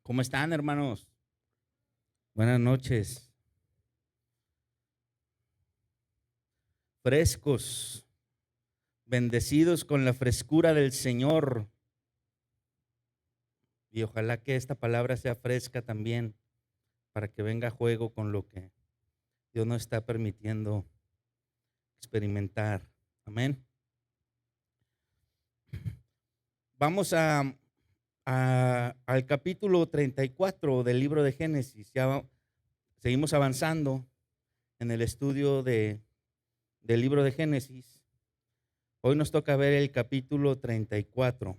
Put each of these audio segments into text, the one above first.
¿Cómo están, hermanos? Buenas noches. Frescos, bendecidos con la frescura del Señor. Y ojalá que esta palabra sea fresca también para que venga a juego con lo que Dios nos está permitiendo experimentar. Amén. Vamos al capítulo 34 del libro de Génesis. Ya seguimos avanzando en el estudio del libro de Génesis. Hoy nos toca ver el capítulo 34.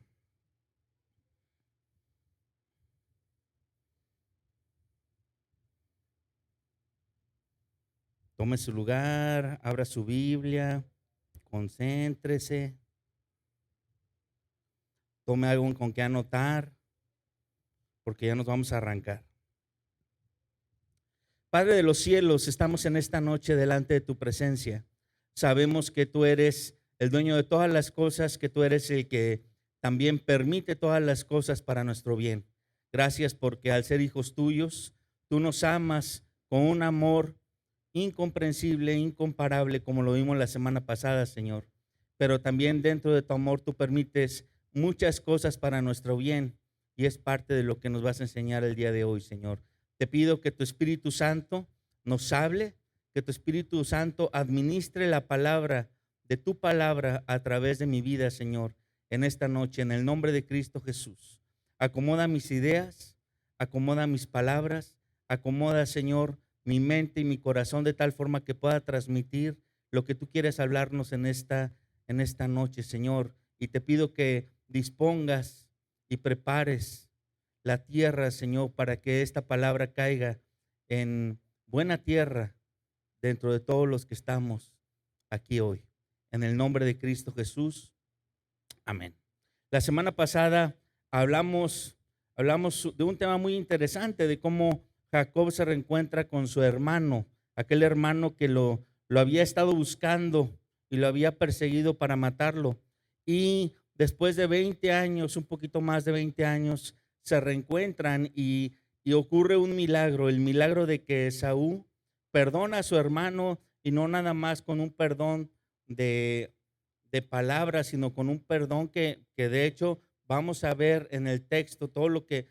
Tome su lugar, abra su Biblia, concéntrese, tome algo con que anotar, porque ya nos vamos a arrancar. Padre de los cielos, estamos en esta noche delante de tu presencia. Sabemos que tú eres el dueño de todas las cosas, que tú eres el que también permite todas las cosas para nuestro bien. Gracias porque al ser hijos tuyos, tú nos amas con un amor incomprensible, incomparable, como lo vimos la semana pasada, Señor. Pero también dentro de tu amor tú permites muchas cosas para nuestro bien y es parte de lo que nos vas a enseñar el día de hoy, Señor. Te pido que tu Espíritu Santo nos hable, que tu Espíritu Santo administre la palabra de tu palabra a través de mi vida, Señor, en esta noche, en el nombre de Cristo Jesús. Acomoda mis ideas, acomoda mis palabras, acomoda, Señor, mi mente y mi corazón de tal forma que pueda transmitir lo que tú quieres hablarnos en esta noche, Señor. Y te pido que dispongas y prepares la tierra, Señor, para que esta palabra caiga en buena tierra dentro de todos los que estamos aquí hoy. En el nombre de Cristo Jesús. Amén. La semana pasada hablamos de un tema muy interesante, de cómo Jacob se reencuentra con su hermano, aquel hermano que lo había estado buscando y lo había perseguido para matarlo. Y después de 20 años, un poquito más de 20 años, se reencuentran y ocurre un milagro, el milagro de que Esaú perdona a su hermano y no nada más con un perdón de palabras, sino con un perdón que de hecho vamos a ver en el texto todo lo que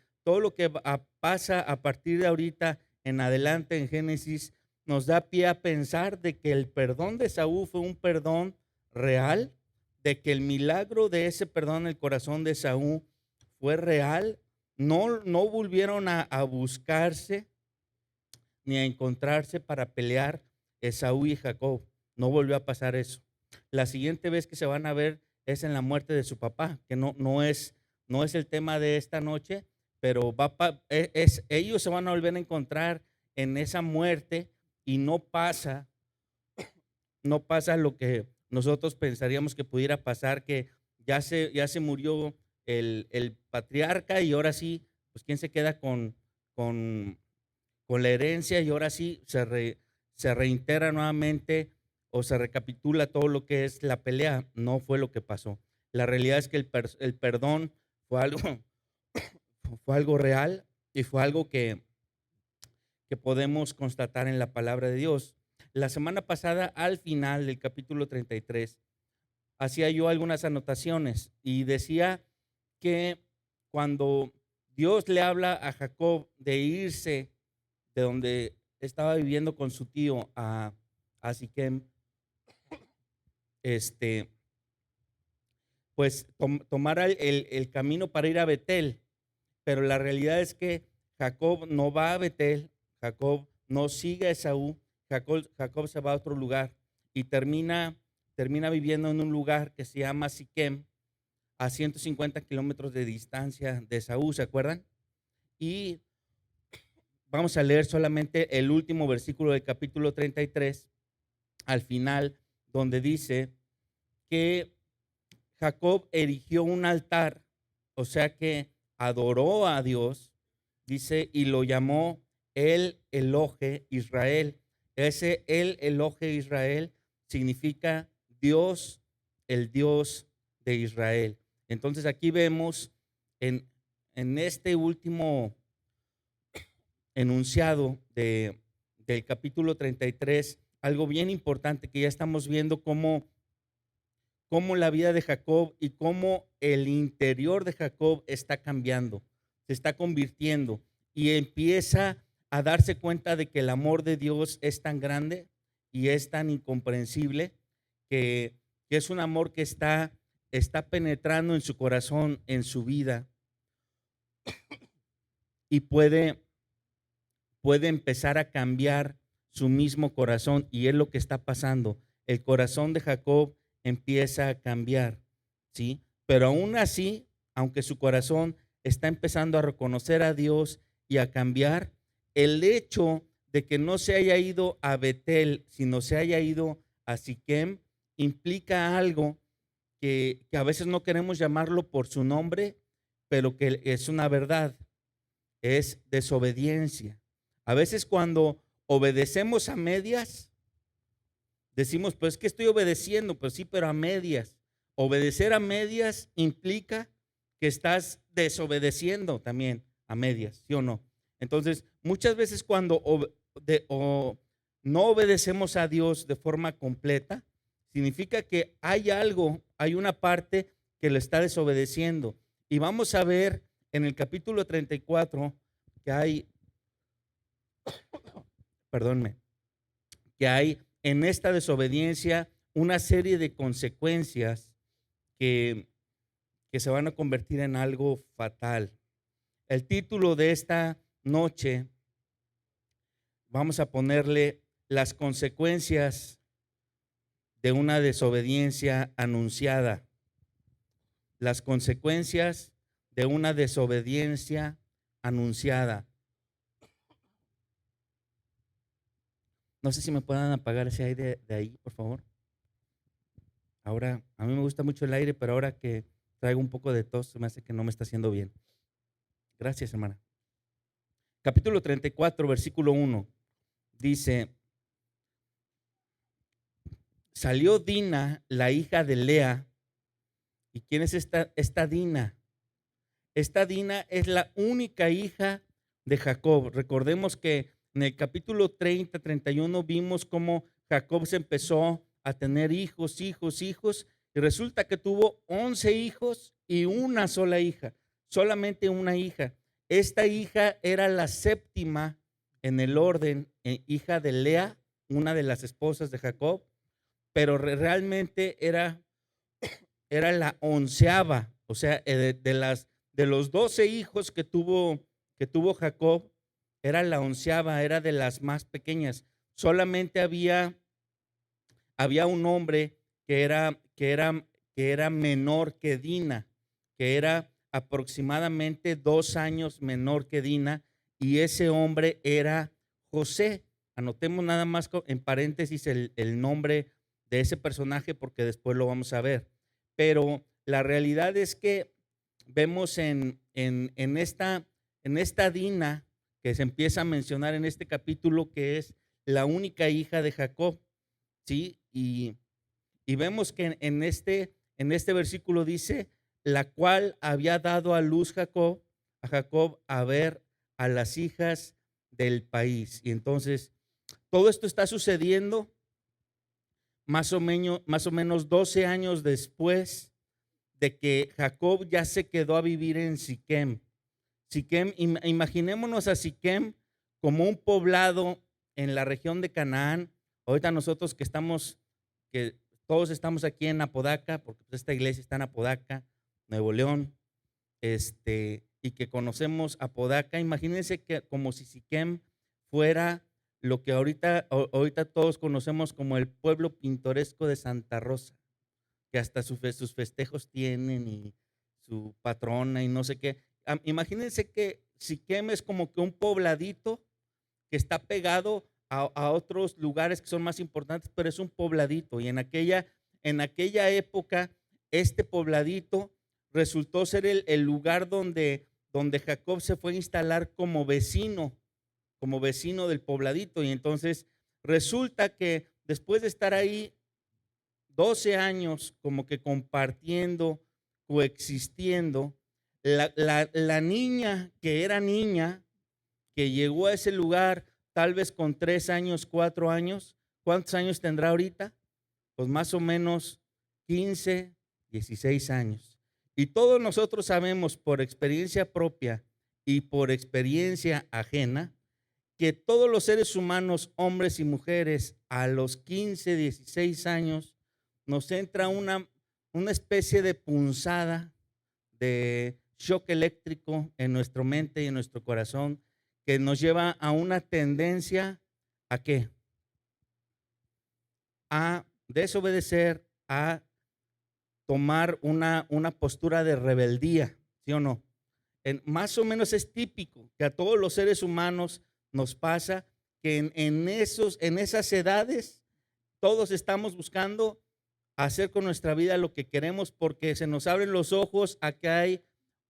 pasa a partir de ahorita en adelante en Génesis nos da pie a pensar de que el perdón de Saúl fue un perdón real, de que el milagro de ese perdón en el corazón de Saúl fue real, no volvieron a buscarse ni a encontrarse para pelear Esaú y Jacob, no volvió a pasar eso. La siguiente vez que se van a ver es en la muerte de su papá, que no es el tema de esta noche, pero ellos se van a volver a encontrar en esa muerte y no pasa lo que nosotros pensaríamos que pudiera pasar, que ya se murió el patriarca y ahora sí, pues quién se queda con, con la herencia y ahora sí se reintegra nuevamente o se recapitula todo lo que es la pelea. No fue lo que pasó. La realidad es que el perdón fue algo, fue algo real y fue algo que podemos constatar en la palabra de Dios. La semana pasada, al final del capítulo 33, hacía yo algunas anotaciones y decía que cuando Dios le habla a Jacob de irse de donde estaba viviendo con su tío a Siquem, este, pues tomara el camino para ir a Betel, pero la realidad es que Jacob no va a Betel, Jacob no sigue a Esaú, Jacob se va a otro lugar y termina viviendo en un lugar que se llama Siquem, a 150 kilómetros de distancia de Esaú, ¿se acuerdan? Y vamos a leer solamente el último versículo del capítulo 33, al final, donde dice que Jacob erigió un altar, o sea que adoró a Dios, dice, y lo llamó el Elohe Israel. Ese el Elohe Israel significa Dios, el Dios de Israel. Entonces aquí vemos en, en este último enunciado del capítulo 33, algo bien importante que ya estamos viendo cómo la vida de Jacob y cómo el interior de Jacob está cambiando, se está convirtiendo y empieza a darse cuenta de que el amor de Dios es tan grande y es tan incomprensible que es un amor que está penetrando en su corazón, en su vida y puede empezar a cambiar su mismo corazón y es lo que está pasando. El corazón de Jacob empieza a cambiar, ¿sí? Pero aún así, aunque su corazón está empezando a reconocer a Dios y a cambiar, el hecho de que no se haya ido a Betel, sino se haya ido a Siquem, implica algo que a veces no queremos llamarlo por su nombre, pero que es una verdad, es desobediencia. A veces cuando obedecemos a medias, decimos, pues que estoy obedeciendo, pues sí, pero a medias. Obedecer a medias implica que estás desobedeciendo también a medias, ¿sí o no? Entonces, muchas veces cuando no obedecemos a Dios de forma completa, significa que hay algo, hay una parte que lo está desobedeciendo. Y vamos a ver en el capítulo 34 que hay, perdónme, que hay en esta desobediencia una serie de consecuencias que, que se van a convertir en algo fatal. El título de esta noche, vamos a ponerle las consecuencias de una desobediencia anunciada. Las consecuencias de una desobediencia anunciada. No sé si me puedan apagar ese aire de ahí, por favor. Ahora, a mí me gusta mucho el aire, pero ahora que traigo un poco de tos, me hace que no me está haciendo bien. Gracias, hermana. Capítulo 34, versículo 1, dice, salió Dina, la hija de Lea. ¿Y quién es esta Dina? Esta Dina es la única hija de Jacob. Recordemos que en el capítulo 30, 31 vimos cómo Jacob se empezó a tener hijos, y resulta que tuvo 11 hijos y una sola hija, solamente una hija. Esta hija era la séptima en el orden, hija de Lea, una de las esposas de Jacob, pero realmente era la onceava, o sea, de los 12 hijos que tuvo Jacob, era la onceava, era de las más pequeñas. Solamente había un hombre que era menor que Dina, que era aproximadamente 2 años menor que Dina, y ese hombre era José. Anotemos nada más en paréntesis el nombre de ese personaje porque después lo vamos a ver. Pero la realidad es que vemos en esta Dina que se empieza a mencionar en este capítulo que es la única hija de Jacob, ¿sí? Y vemos que en este versículo dice, la cual había dado a luz a Jacob a ver a las hijas del país. Y entonces, todo esto está sucediendo más o menos 12 años después de que Jacob ya se quedó a vivir en Siquem. Siquem, imaginémonos a Siquem como un poblado en la región de Canaán. Ahorita nosotros que todos estamos aquí en Apodaca, porque esta iglesia está en Apodaca, Nuevo León, y que conocemos Apodaca. Imagínense que como si Siquem fuera lo que ahorita todos conocemos como el pueblo pintoresco de Santa Rosa, que hasta sus festejos tienen y su patrona y no sé qué. Imagínense que Siquem es como que un pobladito que está pegado a otros lugares que son más importantes, pero es un pobladito. Y en aquella época, este pobladito resultó ser el lugar donde Jacob se fue a instalar como vecino del pobladito. Y entonces resulta que después de estar ahí 12 años como que compartiendo, coexistiendo, la niña que era niña que llegó a ese lugar tal vez con 3 años, 4 años. ¿Cuántos años tendrá ahorita? Pues más o menos 15, 16 años. Y todos nosotros sabemos por experiencia propia y por experiencia ajena que todos los seres humanos, hombres y mujeres, a los 15, 16 años, nos entra una especie de punzada de shock eléctrico en nuestra mente y en nuestro corazón que nos lleva a una tendencia ¿a qué? A desobedecer, a tomar una postura de rebeldía, ¿sí o no? Más o menos es típico que a todos los seres humanos nos pasa que en esas edades todos estamos buscando hacer con nuestra vida lo que queremos porque se nos abren los ojos a que hay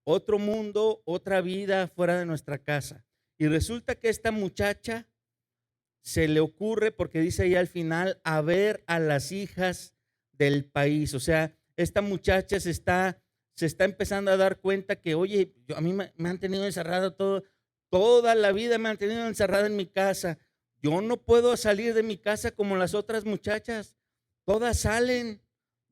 otro mundo, otra vida fuera de nuestra casa. Y resulta que esta muchacha se le ocurre, porque dice ahí al final, a ver a las hijas del país. O sea, esta muchacha se está empezando a dar cuenta que, oye, a mí me han tenido encerrado toda la vida, me han tenido encerrada en mi casa. Yo no puedo salir de mi casa como las otras muchachas. Todas salen,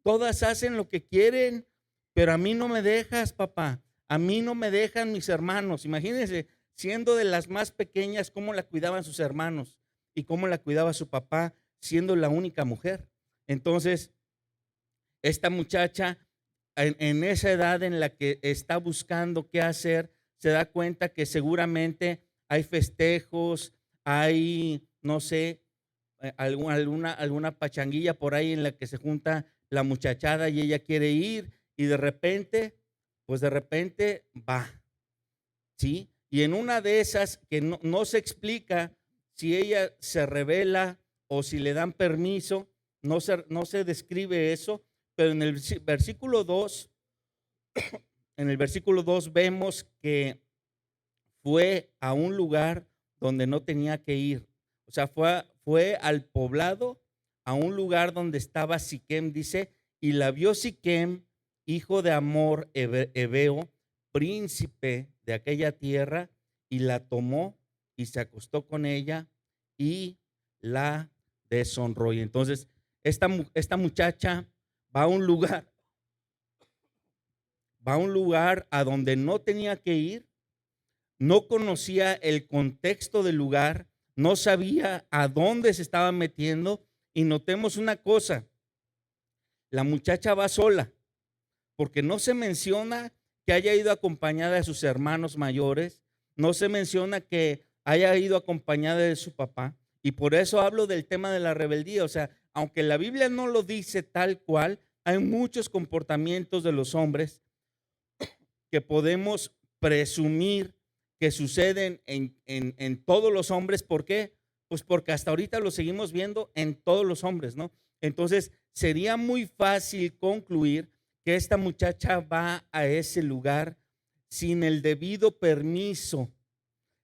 todas hacen lo que quieren, pero a mí no me dejas, papá. A mí no me dejan mis hermanos. Imagínense, siendo de las más pequeñas, cómo la cuidaban sus hermanos y cómo la cuidaba su papá, siendo la única mujer. Entonces, esta muchacha, en esa edad en la que está buscando qué hacer, se da cuenta que seguramente hay festejos, hay, no sé, alguna pachanguilla por ahí en la que se junta la muchachada y ella quiere ir y de repente, pues de repente va, ¿sí? Y en una de esas que no se explica si ella se revela o si le dan permiso, no se describe eso, pero en el versículo 2, en el versículo 2 vemos que fue a un lugar donde no tenía que ir. O sea, fue al poblado, a un lugar donde estaba Siquem, dice, y la vio Siquem, hijo de Hamor Heveo, príncipe de aquella tierra, y la tomó y se acostó con ella y la deshonró. Y entonces esta muchacha va a un lugar a donde no tenía que ir, no conocía el contexto del lugar, no sabía a dónde se estaba metiendo. Y notemos una cosa, la muchacha va sola, porque no se menciona que haya ido acompañada de sus hermanos mayores, no se menciona que haya ido acompañada de su papá. Y por eso hablo del tema de la rebeldía. O sea, aunque la Biblia no lo dice tal cual, hay muchos comportamientos de los hombres que podemos presumir que suceden en todos los hombres. ¿Por qué? Pues porque hasta ahorita lo seguimos viendo en todos los hombres, ¿no? Entonces, sería muy fácil concluir que esta muchacha va a ese lugar sin el debido permiso,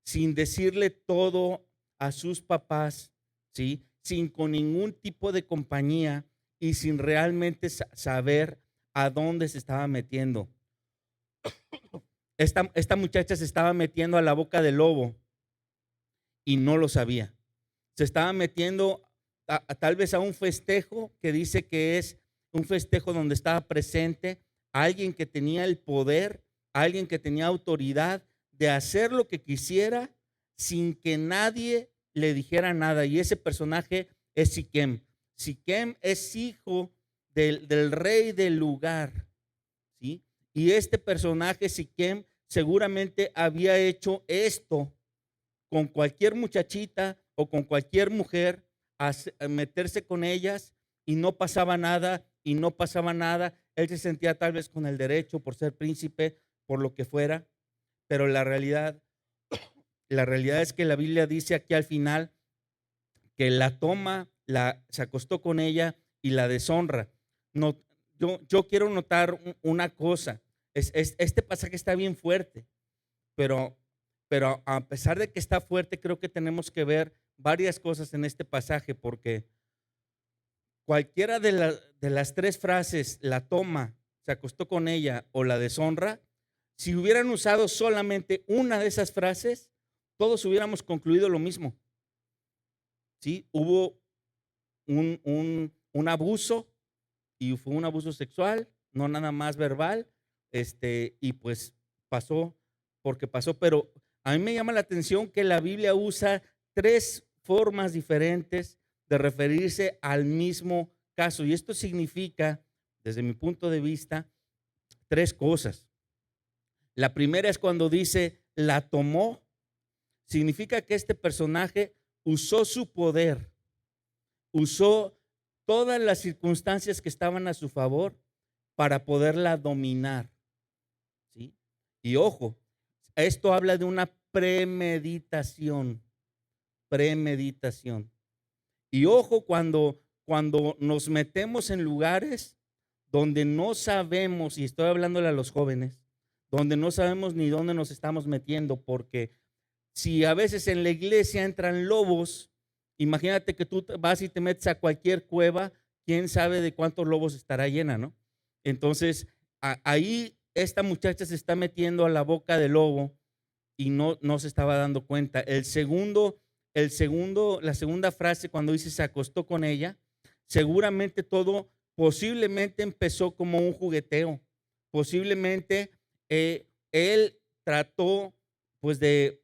sin decirle todo a sus papás, ¿sí? Sin con ningún tipo de compañía y sin realmente saber a dónde se estaba metiendo. Esta muchacha se estaba metiendo a la boca del lobo y no lo sabía. Se estaba metiendo tal vez a un festejo que dice que es un festejo donde estaba presente alguien que tenía el poder, alguien que tenía autoridad de hacer lo que quisiera sin que nadie le dijera nada. Y ese personaje es Siquem. Siquem es hijo del rey del lugar, ¿sí? Y este personaje, Siquem, seguramente había hecho esto con cualquier muchachita o con cualquier mujer, a meterse con ellas y no pasaba nada, y no pasaba nada. Él se sentía tal vez con el derecho por ser príncipe, por lo que fuera, pero la realidad es que la Biblia dice aquí al final que la toma, se acostó con ella y la deshonra. No, yo quiero notar una cosa. Este pasaje está bien fuerte, pero a pesar de que está fuerte, creo que tenemos que ver varias cosas en este pasaje, porque cualquiera de las tres frases, la toma, se acostó con ella o la deshonra, si hubieran usado solamente una de esas frases, todos hubiéramos concluido lo mismo. ¿Sí? Hubo un abuso y fue un abuso sexual, no nada más verbal, y pues pasó porque pasó, pero a mí me llama la atención que la Biblia usa tres formas diferentes de referirse al mismo caso, y esto significa, desde mi punto de vista, tres cosas. La primera es cuando dice la tomó, significa que este personaje usó su poder, usó todas las circunstancias que estaban a su favor para poderla dominar, ¿sí? Y ojo, esto habla de una premeditación, premeditación. Y ojo, cuando nos metemos en lugares donde no sabemos, y estoy hablándole a los jóvenes, donde no sabemos ni dónde nos estamos metiendo, porque si a veces en la iglesia entran lobos, imagínate que tú vas y te metes a cualquier cueva, quién sabe de cuántos lobos estará llena, ¿no? Entonces, ahí esta muchacha se está metiendo a la boca del lobo y no se estaba dando cuenta. La segunda frase cuando dice se acostó con ella, seguramente todo posiblemente empezó como un jugueteo. Posiblemente él trató pues de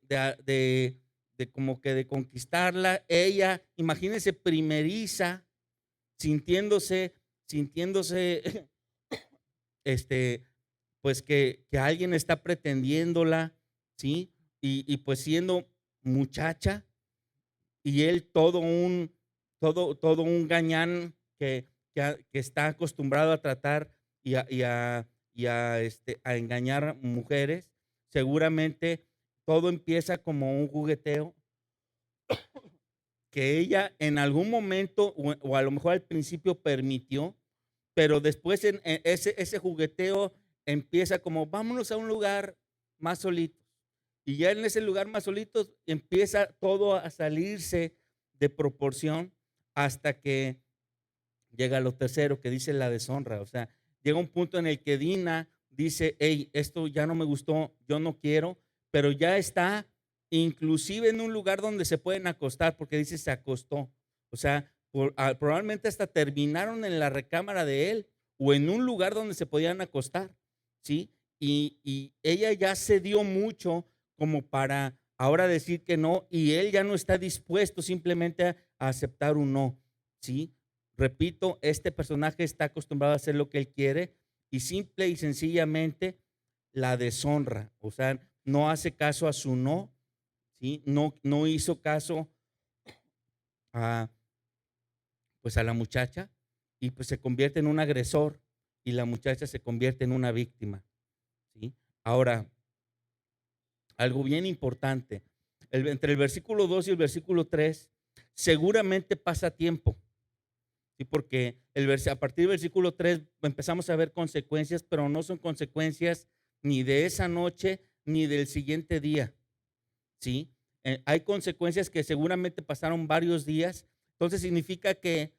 como que de conquistarla. Ella, imagínense, primeriza, sintiéndose pues que alguien está pretendiéndola, ¿sí? Y pues siendo muchacha, y él todo un gañán que está acostumbrado a tratar a engañar mujeres. Seguramente todo empieza como un jugueteo que ella en algún momento o a lo mejor al principio permitió, pero después en ese jugueteo empieza como vámonos a un lugar más solito. Y ya en ese lugar más solito empieza todo a salirse de proporción hasta que llega lo tercero que dice la deshonra. O sea, llega un punto en el que Dina dice, hey, esto ya no me gustó, yo no quiero, pero ya está inclusive en un lugar donde se pueden acostar, porque dice se acostó. O sea, probablemente hasta terminaron en la recámara de él o en un lugar donde se podían acostar, ¿sí? Y ella ya se dio mucho como para ahora decir que no, y él ya no está dispuesto simplemente a aceptar un no, ¿sí? Repito, este personaje está acostumbrado a hacer lo que él quiere y simple y sencillamente la deshonra, o sea, no hace caso a su no, ¿sí? No hizo caso a, pues a la muchacha y pues se convierte en un agresor y la muchacha se convierte en una víctima, ¿sí? Ahora, algo bien importante, entre el versículo 2 y el versículo 3, seguramente pasa tiempo. Sí, porque a partir del versículo 3 empezamos a ver consecuencias, pero no son consecuencias ni de esa noche ni del siguiente día. ¿Sí? Hay consecuencias que seguramente pasaron varios días. Entonces significa que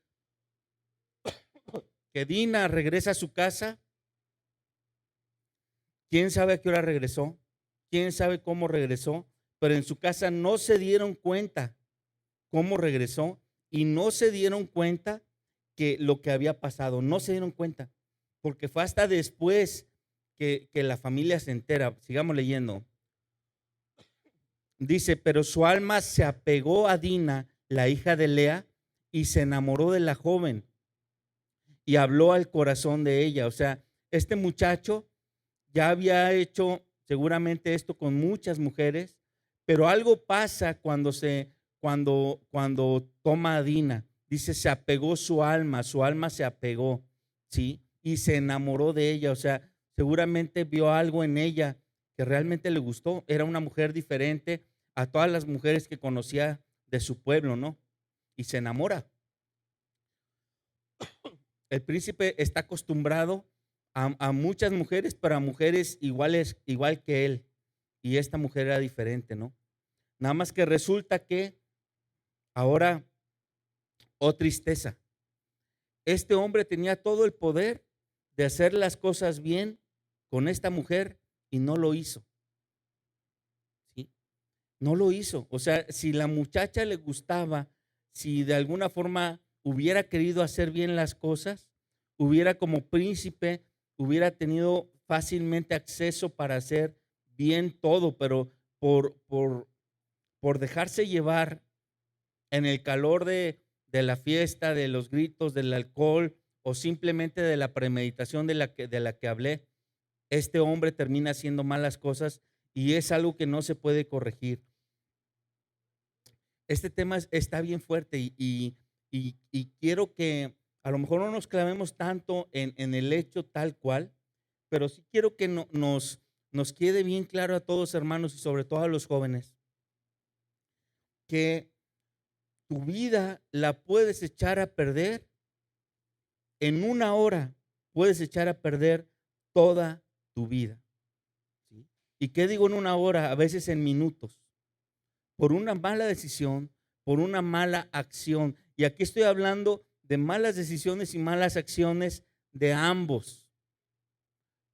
Dina regresa a su casa. ¿Quién sabe a qué hora regresó? ¿Quién sabe cómo regresó? Pero en su casa no se dieron cuenta cómo regresó y no se dieron cuenta que lo que había pasado, no se dieron cuenta, porque fue hasta después que la familia se entera. Sigamos leyendo. Dice, pero su alma se apegó a Dina, la hija de Lea, y se enamoró de la joven y habló al corazón de ella. O sea, este muchacho ya había hecho seguramente esto con muchas mujeres, pero algo pasa cuando toma a Dina. Dice, se apegó su alma se apegó, ¿sí? Y se enamoró de ella. O sea, seguramente vio algo en ella que realmente le gustó. Era una mujer diferente a todas las mujeres que conocía de su pueblo, ¿no? Y se enamora. El príncipe está acostumbrado a muchas mujeres, pero a mujeres igual que él. Y esta mujer era diferente, ¿no? Nada más que resulta que ahora, oh tristeza, este hombre tenía todo el poder de hacer las cosas bien con esta mujer y no lo hizo, ¿sí? No lo hizo. O sea, si la muchacha le gustaba, si de alguna forma hubiera querido hacer bien las cosas, hubiera como príncipe, hubiera tenido fácilmente acceso para hacer bien todo, pero por, por, por dejarse llevar en el calor de la fiesta, de los gritos, del alcohol o simplemente de la premeditación de la que hablé, este hombre termina haciendo malas cosas y es algo que no se puede corregir. Este tema está bien fuerte y quiero que a lo mejor no nos clavemos tanto en el hecho tal cual, pero sí quiero que nos quede bien claro a todos, hermanos, y sobre todo a los jóvenes, que tu vida la puedes echar a perder en una hora, puedes echar a perder toda tu vida. ¿Sí? ¿Y qué digo en una hora? A veces en minutos, por una mala decisión, por una mala acción. Y aquí estoy hablando de malas decisiones y malas acciones de ambos,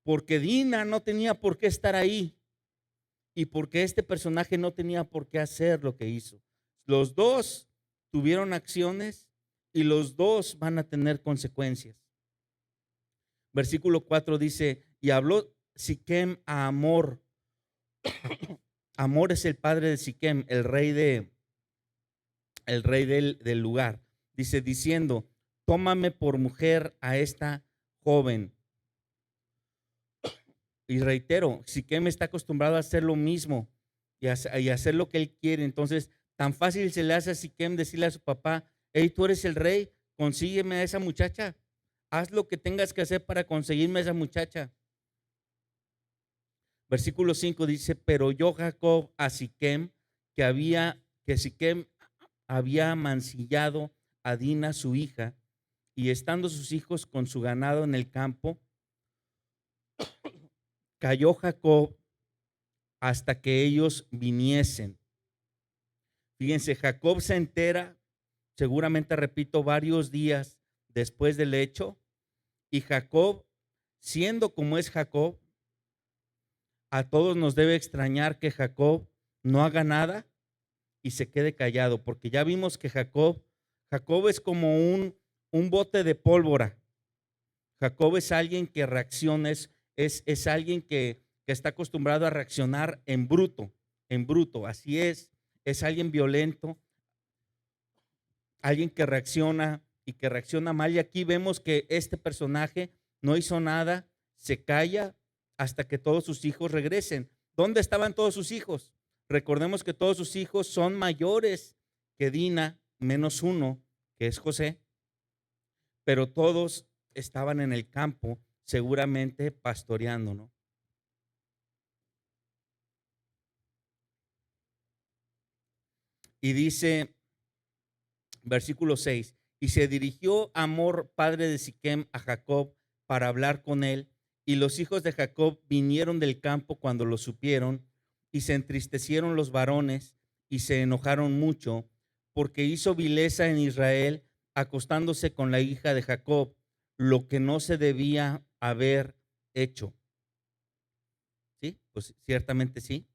porque Dina no tenía por qué estar ahí y porque este personaje no tenía por qué hacer lo que hizo. Los dos tuvieron acciones y los dos van a tener consecuencias. Versículo 4 dice, y habló Siquem a Amor. Amor es el padre de Siquem, el rey del lugar. Dice, diciendo, tómame por mujer a esta joven. Y reitero, Siquem está acostumbrado a hacer lo mismo y a hacer lo que él quiere. Entonces, tan fácil se le hace a Siquem decirle a su papá, hey, tú eres el rey, consígueme a esa muchacha. Haz lo que tengas que hacer para conseguirme a esa muchacha. Versículo 5 dice, pero yo Jacob a Siquem, que Siquem había mancillado a Dina su hija, y estando sus hijos con su ganado en el campo, cayó Jacob hasta que ellos viniesen. Fíjense, Jacob se entera, seguramente repito, varios días después del hecho, y Jacob, siendo como es Jacob, a todos nos debe extrañar que Jacob no haga nada y se quede callado, porque ya vimos que Jacob es como un bote de pólvora. Jacob es alguien que reacciona, es alguien que está acostumbrado a reaccionar en bruto, así es alguien violento, alguien que reacciona y que reacciona mal. Y aquí vemos que este personaje no hizo nada, se calla hasta que todos sus hijos regresen. ¿Dónde estaban todos sus hijos? Recordemos que todos sus hijos son mayores que Dina, menos uno, que es José, pero todos estaban en el campo, seguramente pastoreando, ¿no? Y dice, versículo 6, y se dirigió Amor, padre de Siquem, a Jacob para hablar con él, y los hijos de Jacob vinieron del campo cuando lo supieron, y se entristecieron los varones y se enojaron mucho, porque hizo vileza en Israel, acostándose con la hija de Jacob, lo que no se debía haber hecho. ¿Sí? Pues ciertamente sí.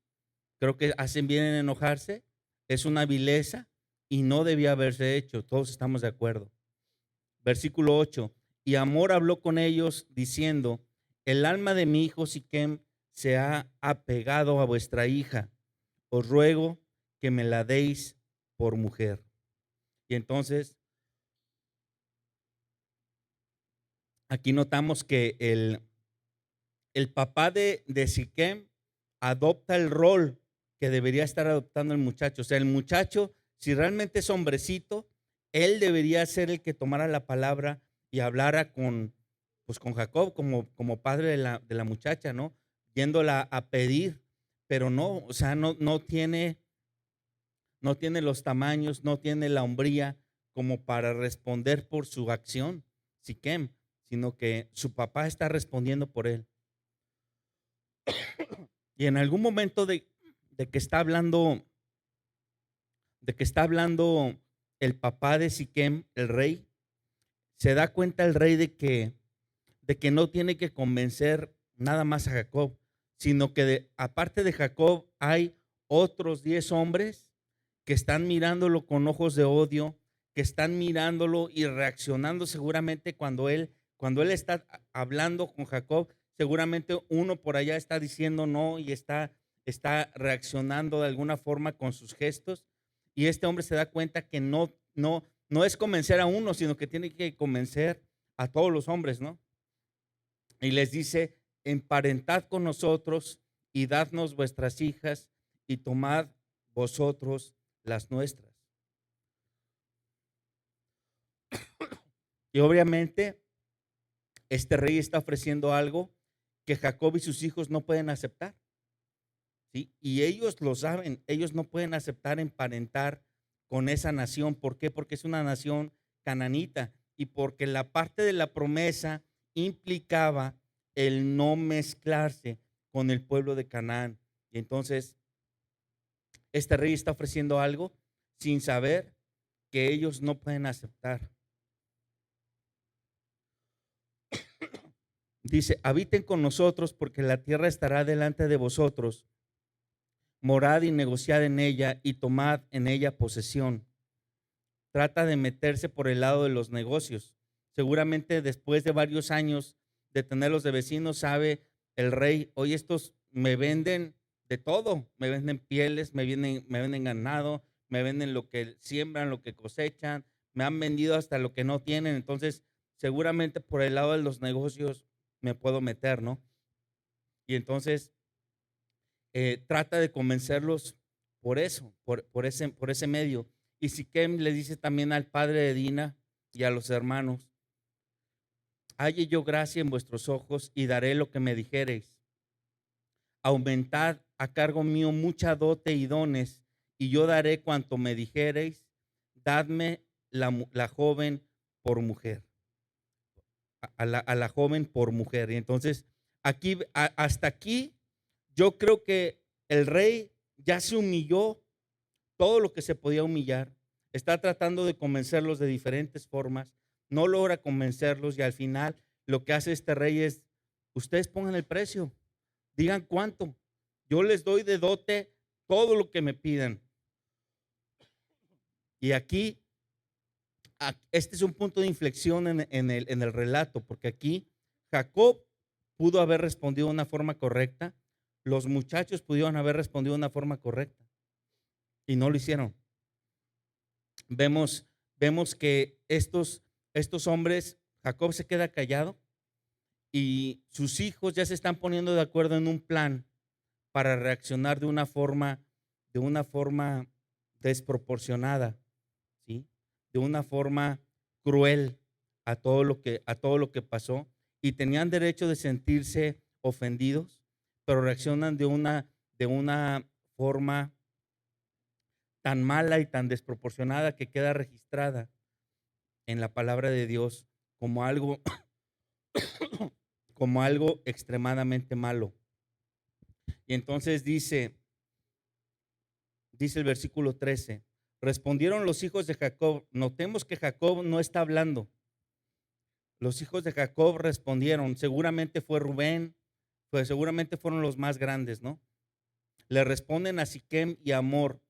Creo que hacen bien en enojarse, es una vileza y no debía haberse hecho, todos estamos de acuerdo. Versículo 8, y Amor habló con ellos diciendo, el alma de mi hijo Siquem se ha apegado a vuestra hija, os ruego que me la deis por mujer. Y entonces, aquí notamos que el papá de Siquem adopta el rol que debería estar adoptando el muchacho. O sea, el muchacho, si realmente es hombrecito, él debería ser el que tomara la palabra y hablara pues con Jacob como padre de la muchacha, ¿no? Yéndola a pedir, pero no, o sea, no tiene los tamaños, no tiene la hombría como para responder por su acción, Siquem, sino que su papá está respondiendo por él. Y en algún momento de que está hablando el papá de Siquem, el rey, se da cuenta el rey de que no tiene que convencer nada más a Jacob, sino que aparte de Jacob hay otros 10 hombres que están mirándolo con ojos de odio, que están mirándolo y reaccionando seguramente cuando él está hablando con Jacob, seguramente uno por allá está diciendo no y está reaccionando de alguna forma con sus gestos. Y este hombre se da cuenta que no es convencer a uno, sino que tiene que convencer a todos los hombres, ¿no? Y les dice, emparentad con nosotros y dadnos vuestras hijas y tomad vosotros las nuestras. Y obviamente este rey está ofreciendo algo que Jacob y sus hijos no pueden aceptar, ¿sí? Y ellos lo saben, ellos no pueden aceptar emparentar con esa nación. ¿Por qué? Porque es una nación cananita y porque la parte de la promesa implicaba el no mezclarse con el pueblo de Canaán. Y entonces este rey está ofreciendo algo sin saber que ellos no pueden aceptar. Dice, habiten con nosotros porque la tierra estará delante de vosotros. Morad y negociad en ella y tomad en ella posesión. Trata de meterse por el lado de los negocios. Seguramente después de varios años de tenerlos de vecinos, sabe el rey, oye, estos me venden de todo, me venden pieles, me venden ganado, me venden lo que siembran, lo que cosechan, me han vendido hasta lo que no tienen. Entonces, seguramente por el lado de los negocios me puedo meter, ¿no? Y entonces trata de convencerlos por eso, por ese medio. Y Siquem le dice también al padre de Dina y a los hermanos, halle yo gracia en vuestros ojos y daré lo que me dijereis. Aumentad a cargo mío mucha dote y dones, y yo daré cuanto me dijereis. Dadme la joven por mujer. A la joven por mujer. Y entonces, hasta aquí, yo creo que el rey ya se humilló todo lo que se podía humillar. Está tratando de convencerlos de diferentes formas. No logra convencerlos y al final lo que hace este rey es, ustedes pongan el precio, digan cuánto. Yo les doy de dote todo lo que me pidan. Y aquí, este es un punto de inflexión en el relato, porque aquí Jacob pudo haber respondido de una forma correcta, los muchachos pudieron haber respondido de una forma correcta y no lo hicieron. Vemos que estos hombres, Jacob se queda callado y sus hijos ya se están poniendo de acuerdo en un plan para reaccionar de una forma desproporcionada, ¿sí? De una forma cruel a todo lo que pasó, y tenían derecho de sentirse ofendidos, pero reaccionan de una forma tan mala y tan desproporcionada que queda registrada en la palabra de Dios como algo como algo extremadamente malo. Y entonces dice el versículo 13, respondieron los hijos de Jacob. Notemos que Jacob no está hablando. Los hijos de Jacob respondieron, seguramente fue Rubén, pues seguramente fueron los más grandes, ¿no? Le responden a Siquem y a Hamor,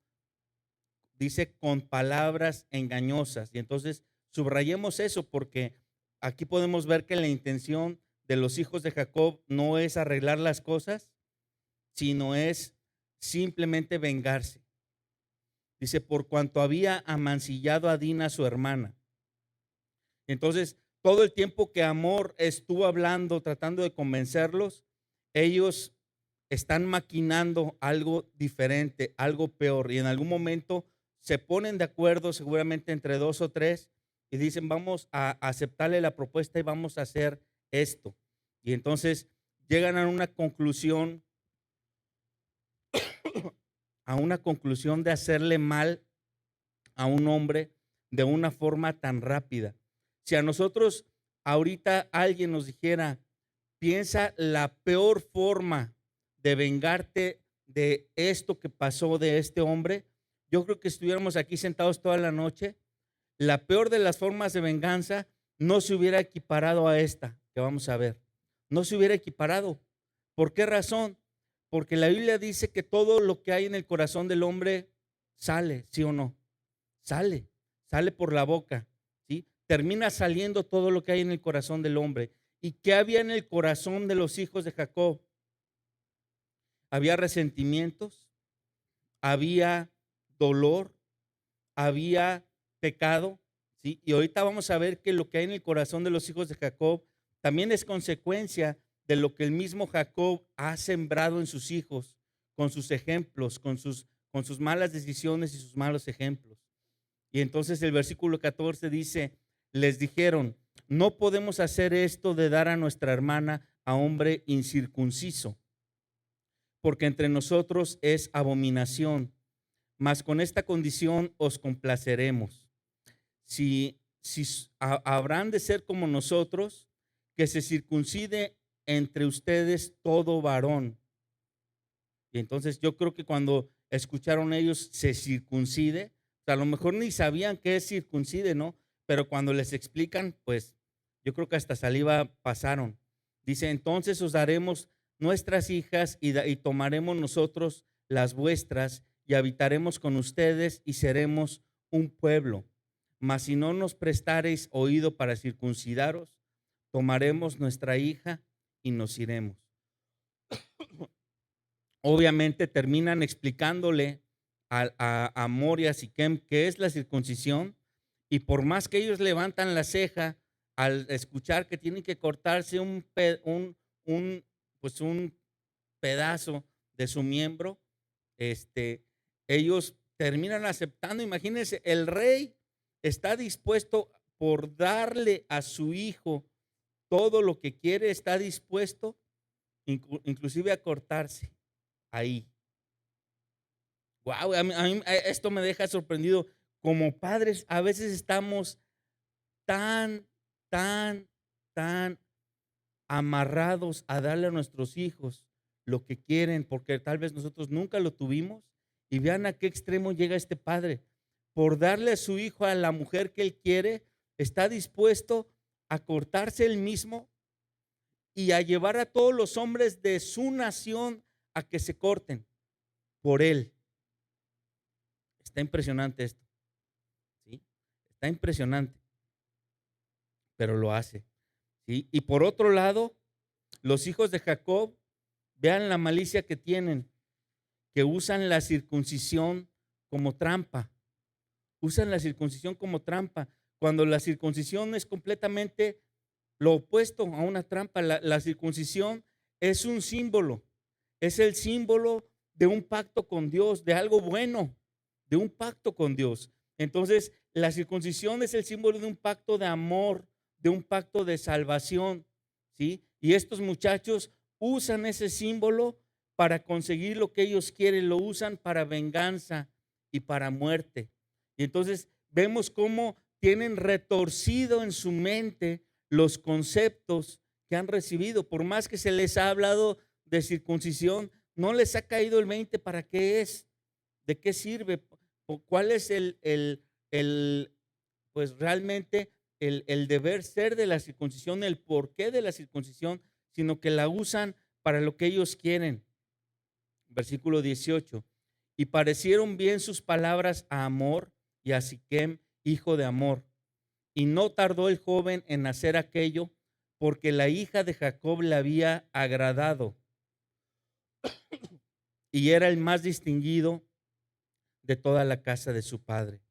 dice con palabras engañosas. Y entonces subrayemos eso porque aquí podemos ver que la intención de los hijos de Jacob no es arreglar las cosas, sino es simplemente vengarse. Dice, por cuanto había amancillado a Dina, su hermana. Entonces, todo el tiempo que Hamor estuvo hablando, tratando de convencerlos, ellos están maquinando algo diferente, algo peor. Y en algún momento se ponen de acuerdo, seguramente entre 2 o 3, y dicen, vamos a aceptarle la propuesta y vamos a hacer esto. Y entonces llegan a una conclusión de hacerle mal a un hombre de una forma tan rápida. Si a nosotros ahorita alguien nos dijera, piensa la peor forma de vengarte de esto que pasó de este hombre, yo creo que estuviéramos aquí sentados toda la noche. La peor de las formas de venganza no se hubiera equiparado a esta que vamos a ver. No se hubiera equiparado. ¿Por qué razón? Porque la Biblia dice que todo lo que hay en el corazón del hombre sale, ¿sí o no? Sale, sale por la boca, ¿sí? Termina saliendo todo lo que hay en el corazón del hombre. ¿Y qué había en el corazón de los hijos de Jacob? Había resentimientos, había dolor, había pecado, ¿sí? Y ahorita vamos a ver que lo que hay en el corazón de los hijos de Jacob también es consecuencia de lo que el mismo Jacob ha sembrado en sus hijos, con sus ejemplos, con sus malas decisiones y sus malos ejemplos. Y entonces el versículo 14 dice, les dijeron, no podemos hacer esto de dar a nuestra hermana a hombre incircunciso, porque entre nosotros es abominación, mas con esta condición os complaceremos. Si habrán de ser como nosotros, que se circuncide entre ustedes todo varón. Y entonces yo creo que cuando escucharon ellos se circuncide, o sea, a lo mejor ni sabían qué es circuncide, ¿no? Pero cuando les explican, pues yo creo que hasta saliva pasaron. Dice, entonces os daremos nuestras hijas y tomaremos nosotros las vuestras y habitaremos con ustedes y seremos un pueblo. Mas si no nos prestareis oído para circuncidaros, tomaremos nuestra hija y nos iremos. Obviamente terminan explicándole a Hamor y a Siquem qué es la circuncisión, y por más que ellos levantan la ceja al escuchar que tienen que cortarse pues un pedazo de su miembro, ellos terminan aceptando. Imagínense, el rey está dispuesto por darle a su hijo todo lo que quiere, está dispuesto inclusive a cortarse ahí. Wow, esto me deja sorprendido. Como padres, a veces estamos tan, tan, tan amarrados a darle a nuestros hijos lo que quieren, porque tal vez nosotros nunca lo tuvimos. Y vean a qué extremo llega este padre. Por darle a su hijo a la mujer que él quiere, está dispuesto a cortarse él mismo y a llevar a todos los hombres de su nación a que se corten por él. Está impresionante esto, ¿sí? Está impresionante, pero lo hace, ¿sí? Y por otro lado, los hijos de Jacob, vean la malicia que tienen, que usan la circuncisión como trampa. Usan la circuncisión como trampa, cuando la circuncisión es completamente lo opuesto a una trampa. La circuncisión es un símbolo, es el símbolo de un pacto con Dios, de algo bueno, de un pacto con Dios. Entonces, la circuncisión es el símbolo de un pacto de amor, de un pacto de salvación, ¿sí? Y estos muchachos usan ese símbolo para conseguir lo que ellos quieren, lo usan para venganza y para muerte. Y entonces vemos cómo tienen retorcido en su mente los conceptos que han recibido. Por más que se les ha hablado de circuncisión, no les ha caído el 20 para qué es, de qué sirve, cuál es pues realmente el deber ser de la circuncisión, el porqué de la circuncisión, sino que la usan para lo que ellos quieren. Versículo 18. Y parecieron bien sus palabras a Hamor y a Siquem, hijo de Hamor. Y no tardó el joven en hacer aquello, porque la hija de Jacob le había agradado y era el más distinguido de toda la casa de su padre.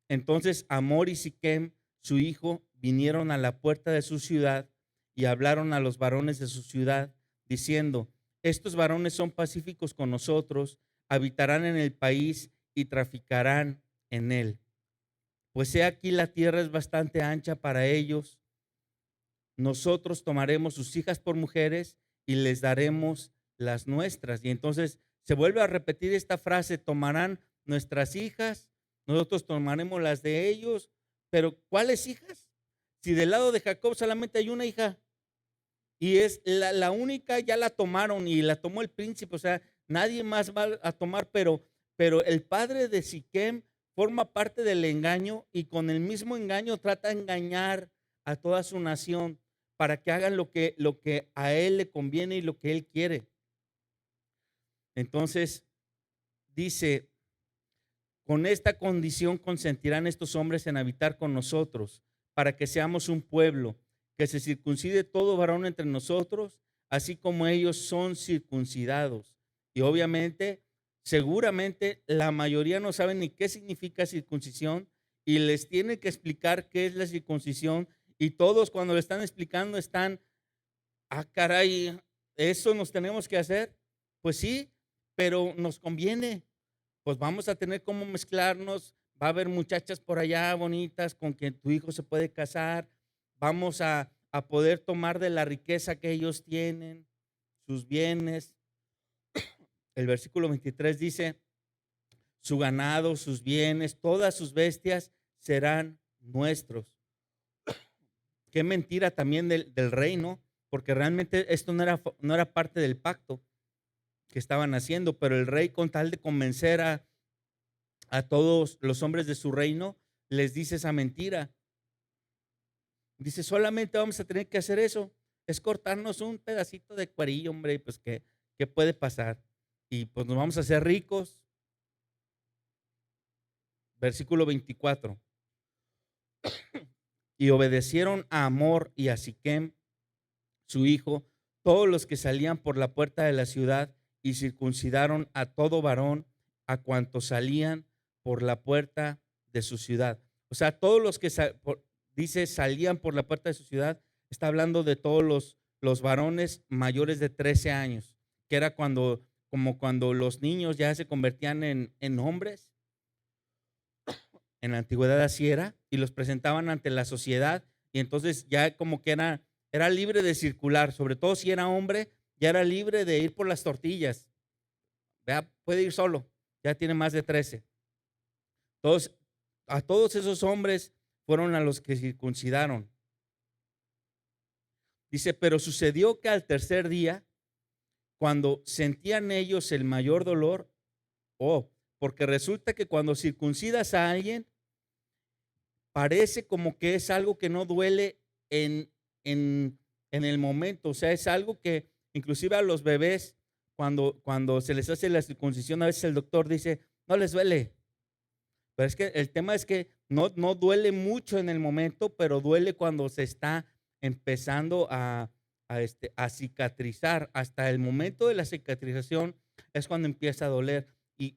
Entonces Hamor y Siquem, su hijo, vinieron a la puerta de su ciudad y hablaron a los varones de su ciudad, diciendo: estos varones son pacíficos con nosotros, habitarán en el país y traficarán en él. Pues he aquí la tierra es bastante ancha para ellos. Nosotros tomaremos sus hijas por mujeres y les daremos las nuestras. Y entonces se vuelve a repetir esta frase: tomarán nuestras hijas, nosotros tomaremos las de ellos. Pero ¿cuáles hijas? Si del lado de Jacob solamente hay una hija y es la única, ya la tomaron y la tomó el príncipe, o sea, nadie más va a tomar, pero el padre de Siquem forma parte del engaño y con el mismo engaño trata de engañar a toda su nación para que hagan lo que a él le conviene y lo que él quiere. Entonces dice, con esta condición consentirán estos hombres en habitar con nosotros, para que seamos un pueblo, que se circuncide todo varón entre nosotros, así como ellos son circuncidados. Y obviamente, seguramente la mayoría no saben ni qué significa circuncisión y les tiene que explicar qué es la circuncisión. Y todos cuando le están explicando están, caray, ¿eso nos tenemos que hacer? Pues sí, pero nos conviene. Pues vamos a tener cómo mezclarnos, va a haber muchachas por allá bonitas con quien tu hijo se puede casar, vamos a poder tomar de la riqueza que ellos tienen, sus bienes. El versículo 23 dice, su ganado, sus bienes, todas sus bestias serán nuestros. Qué mentira también del rey, ¿no? Porque realmente esto no era parte del pacto que estaban haciendo, pero el rey, con tal de convencer a todos los hombres de su reino, les dice esa mentira. Dice, solamente vamos a tener que hacer eso, es cortarnos un pedacito de cuerillo, hombre, pues ¿qué puede pasar? Y pues nos vamos a hacer ricos. Versículo 24. Y obedecieron a Amor y a Siquem, su hijo, todos los que salían por la puerta de la ciudad, y circuncidaron a todo varón a cuantos salían por la puerta de su ciudad. O sea, todos los que dice salían por la puerta de su ciudad, está hablando de todos los varones mayores de 13 años, que era como cuando los niños ya se convertían en hombres. En la antigüedad así era, y los presentaban ante la sociedad, y entonces ya como que era libre de circular, sobre todo si era hombre, ya era libre de ir por las tortillas. Vea, puede ir solo, ya tiene más de 13. A todos esos hombres fueron a los que circuncidaron. Dice, pero sucedió que al tercer día, cuando sentían ellos el mayor dolor, porque resulta que cuando circuncidas a alguien, parece como que es algo que no duele en el momento. O sea, es algo que inclusive a los bebés, cuando se les hace la circuncisión, a veces el doctor dice, no les duele. Pero es que el tema es que no duele mucho en el momento, pero duele cuando se está empezando a cicatrizar. Hasta el momento de la cicatrización es cuando empieza a doler. Y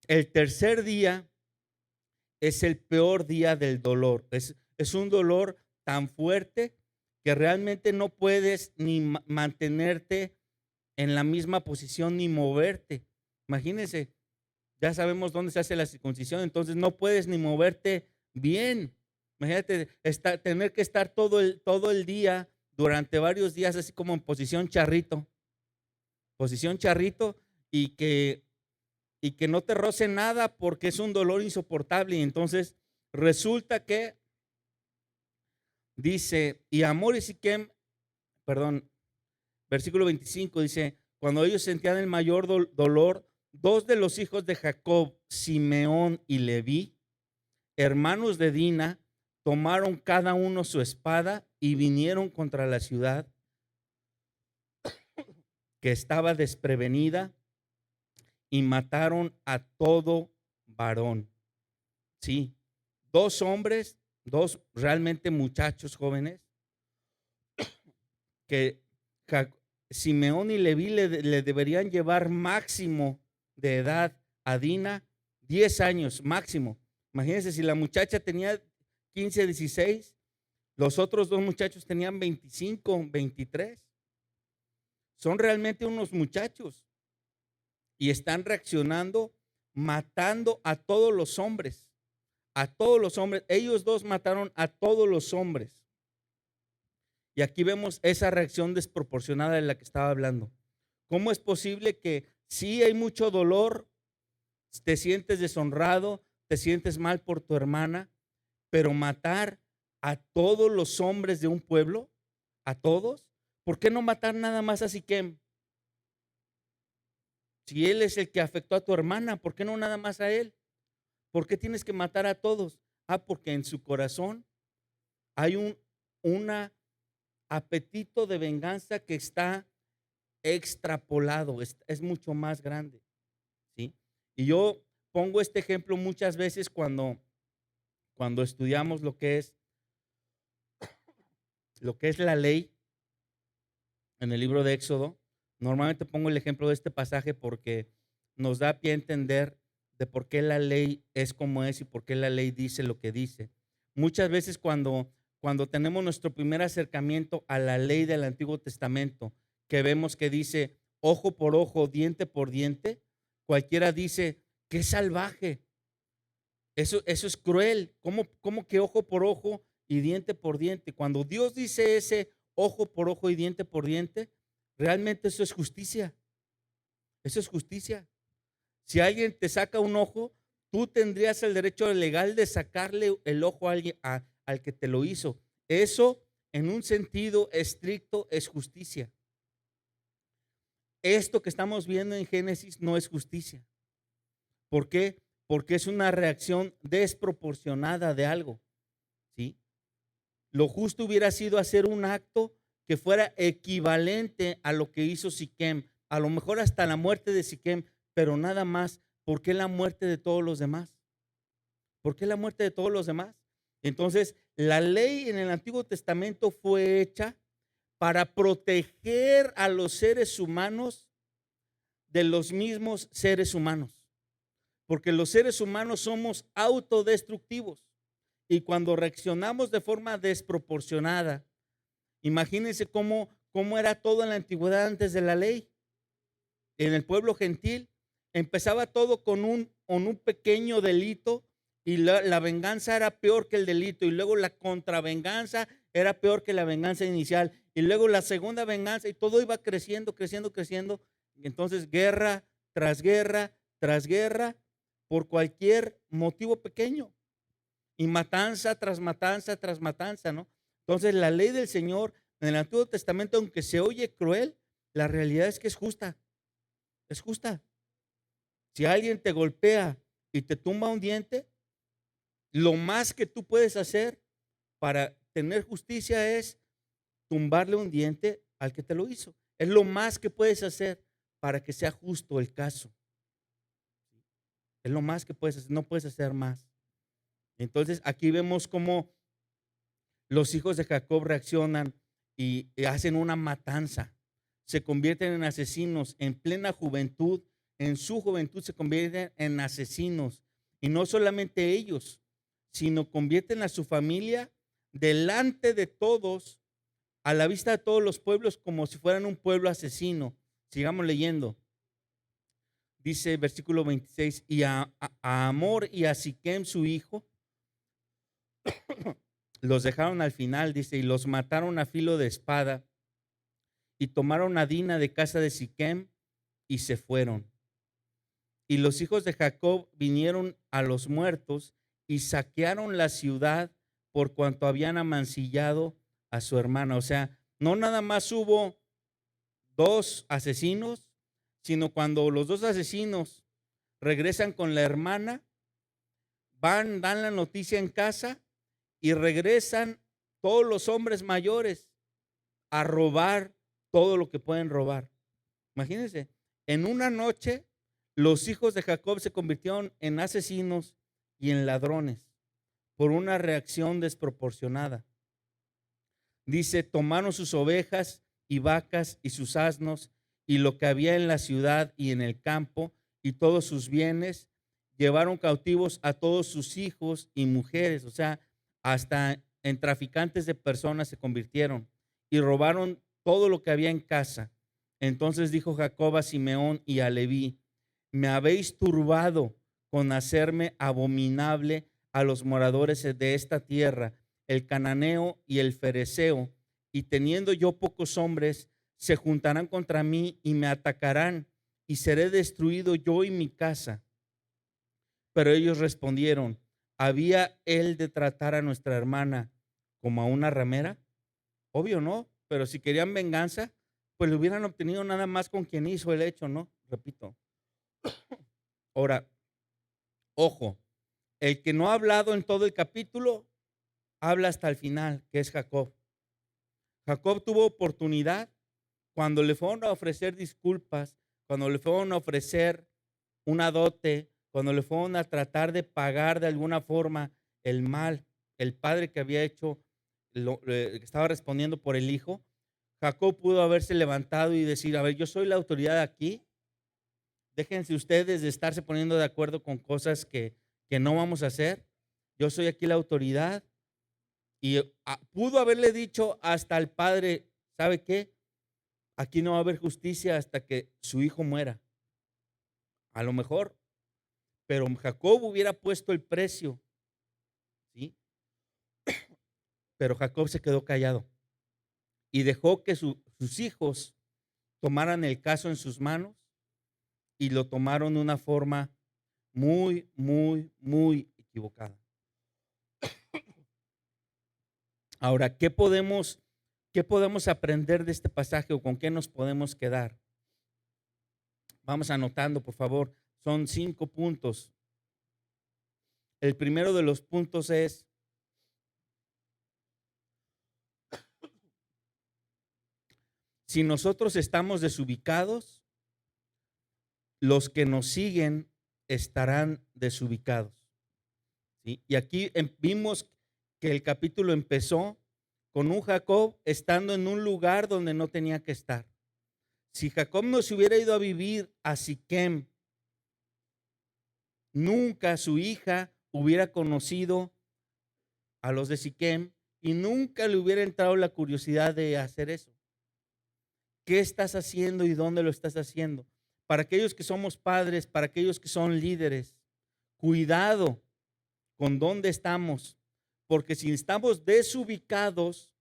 el tercer día es el peor día del dolor. Es un dolor tan fuerte que realmente no puedes ni mantenerte en la misma posición ni moverte. Imagínense, ya sabemos dónde se hace la circuncisión, entonces no puedes ni moverte bien. Imagínate tener que estar todo el día, durante varios días, así como en posición charrito, y que no te roce nada porque es un dolor insoportable. Y entonces resulta que dice, y Amor y Siquem, perdón, versículo 25 dice, cuando ellos sentían el mayor dolor, dos de los hijos de Jacob, Simeón y Leví, hermanos de Dina, tomaron cada uno su espada y vinieron contra la ciudad que estaba desprevenida y mataron a todo varón. Sí, dos hombres, dos realmente muchachos jóvenes, que Simeón y Leví le deberían llevar máximo de edad a Dina 10 años máximo. Imagínense, si la muchacha tenía 15, 16, los otros dos muchachos tenían 25, 23. Son realmente unos muchachos y están reaccionando matando a todos los hombres. A todos los hombres. Ellos dos mataron a todos los hombres. Y aquí vemos esa reacción desproporcionada de la que estaba hablando. ¿Cómo es posible que sí hay mucho dolor, te sientes deshonrado, te sientes mal por tu hermana, pero matar a todos los hombres de un pueblo, a todos? ¿Por qué no matar nada más a Siquem? Si él es el que afectó a tu hermana, ¿por qué no nada más a él? ¿Por qué tienes que matar a todos? Porque en su corazón hay un apetito de venganza que está extrapolado, es mucho más grande, ¿sí? Y yo pongo este ejemplo muchas veces cuando estudiamos lo que es la ley en el libro de Éxodo. Normalmente pongo el ejemplo de este pasaje porque nos da pie a entender de por qué la ley es como es y por qué la ley dice lo que dice. Muchas veces cuando tenemos nuestro primer acercamiento a la ley del Antiguo Testamento, que vemos que dice ojo por ojo, diente por diente, cualquiera dice, qué salvaje, eso es cruel. ¿Cómo que ojo por ojo y diente por diente? Cuando Dios dice ese ojo por ojo y diente por diente, realmente eso es justicia. Eso es justicia. Si alguien te saca un ojo, tú tendrías el derecho legal de sacarle el ojo a alguien, al que te lo hizo. Eso, en un sentido estricto, es justicia. Esto que estamos viendo en Génesis no es justicia. ¿Por qué? Porque es una reacción desproporcionada de algo, ¿sí? Lo justo hubiera sido hacer un acto que fuera equivalente a lo que hizo Siquem, a lo mejor hasta la muerte de Siquem, pero nada más. ¿Por qué la muerte de todos los demás? ¿Por qué la muerte de todos los demás? Entonces, la ley en el Antiguo Testamento fue hecha para proteger a los seres humanos de los mismos seres humanos, porque los seres humanos somos autodestructivos y cuando reaccionamos de forma desproporcionada, imagínense cómo era todo en la antigüedad antes de la ley. En el pueblo gentil empezaba todo con un pequeño delito y la venganza era peor que el delito y luego la contravenganza era peor que la venganza inicial y luego la segunda venganza y todo iba creciendo, creciendo, creciendo. Y entonces guerra tras guerra tras guerra por cualquier motivo pequeño y matanza tras matanza, ¿no? Entonces la ley del Señor en el Antiguo Testamento, aunque se oye cruel, la realidad es que es justa. Es justa. Si alguien te golpea y te tumba un diente, lo más que tú puedes hacer para tener justicia es tumbarle un diente al que te lo hizo. Es lo más que puedes hacer para que sea justo el caso. Es lo más que puedes hacer, no puedes hacer más. Entonces aquí vemos cómo los hijos de Jacob reaccionan y hacen una matanza. Se convierten en asesinos en plena juventud. En su juventud se convierten en asesinos. Y no solamente ellos, sino convierten a su familia delante de todos, a la vista de todos los pueblos, como si fueran un pueblo asesino. Sigamos leyendo. Dice versículo 26, y a Amor y a Siquem su hijo los dejaron al final, dice, y los mataron a filo de espada y tomaron a Dina de casa de Siquem y se fueron. Y los hijos de Jacob vinieron a los muertos y saquearon la ciudad por cuanto habían amancillado a su hermana. O sea, no nada más hubo dos asesinos, sino cuando los dos asesinos regresan con la hermana, dan la noticia en casa y regresan todos los hombres mayores a robar todo lo que pueden robar. Imagínense, en una noche los hijos de Jacob se convirtieron en asesinos y en ladrones por una reacción desproporcionada. Dice, tomaron sus ovejas y vacas y sus asnos y lo que había en la ciudad y en el campo y todos sus bienes, llevaron cautivos a todos sus hijos y mujeres, o sea, hasta en traficantes de personas se convirtieron y robaron todo lo que había en casa. Entonces dijo Jacob a Simeón y a Leví, me habéis turbado con hacerme abominable a los moradores de esta tierra, el cananeo y el fereceo, y teniendo yo pocos hombres, se juntarán contra mí y me atacarán, y seré destruido yo y mi casa. Pero ellos respondieron, ¿había él de tratar a nuestra hermana como a una ramera? Obvio no, pero si querían venganza, pues lo hubieran obtenido nada más con quien hizo el hecho, ¿no? Repito. Ahora, ojo, el que no ha hablado en todo el capítulo, habla hasta el final, que es Jacob. Jacob tuvo oportunidad Cuando le fueron a ofrecer disculpas, cuando le fueron a ofrecer una dote, cuando le fueron a tratar de pagar de alguna forma el mal, el padre que había hecho, que estaba respondiendo por el hijo, Jacob pudo haberse levantado y decir, a ver, yo soy la autoridad aquí, déjense ustedes de estarse poniendo de acuerdo con cosas que no vamos a hacer, yo soy aquí la autoridad. Y pudo haberle dicho hasta al padre, ¿sabe qué? Aquí no va a haber justicia hasta que su hijo muera. A lo mejor, pero Jacob hubiera puesto el precio, ¿sí? Pero Jacob se quedó callado y dejó que sus hijos tomaran el caso en sus manos y lo tomaron de una forma muy, muy, muy equivocada. Ahora, qué podemos aprender de este pasaje o con qué nos podemos quedar? Vamos anotando, por favor. Son 5 puntos. El primero de los puntos es: si nosotros estamos desubicados, los que nos siguen estarán desubicados. ¿Sí? Y aquí vimos que el capítulo empezó con un Jacob estando en un lugar donde no tenía que estar. Si Jacob no se hubiera ido a vivir a Siquem, nunca su hija hubiera conocido a los de Siquem y nunca le hubiera entrado la curiosidad de hacer eso. ¿Qué estás haciendo y dónde lo estás haciendo? Para aquellos que somos padres, para aquellos que son líderes, cuidado con dónde estamos, porque si estamos desubicados,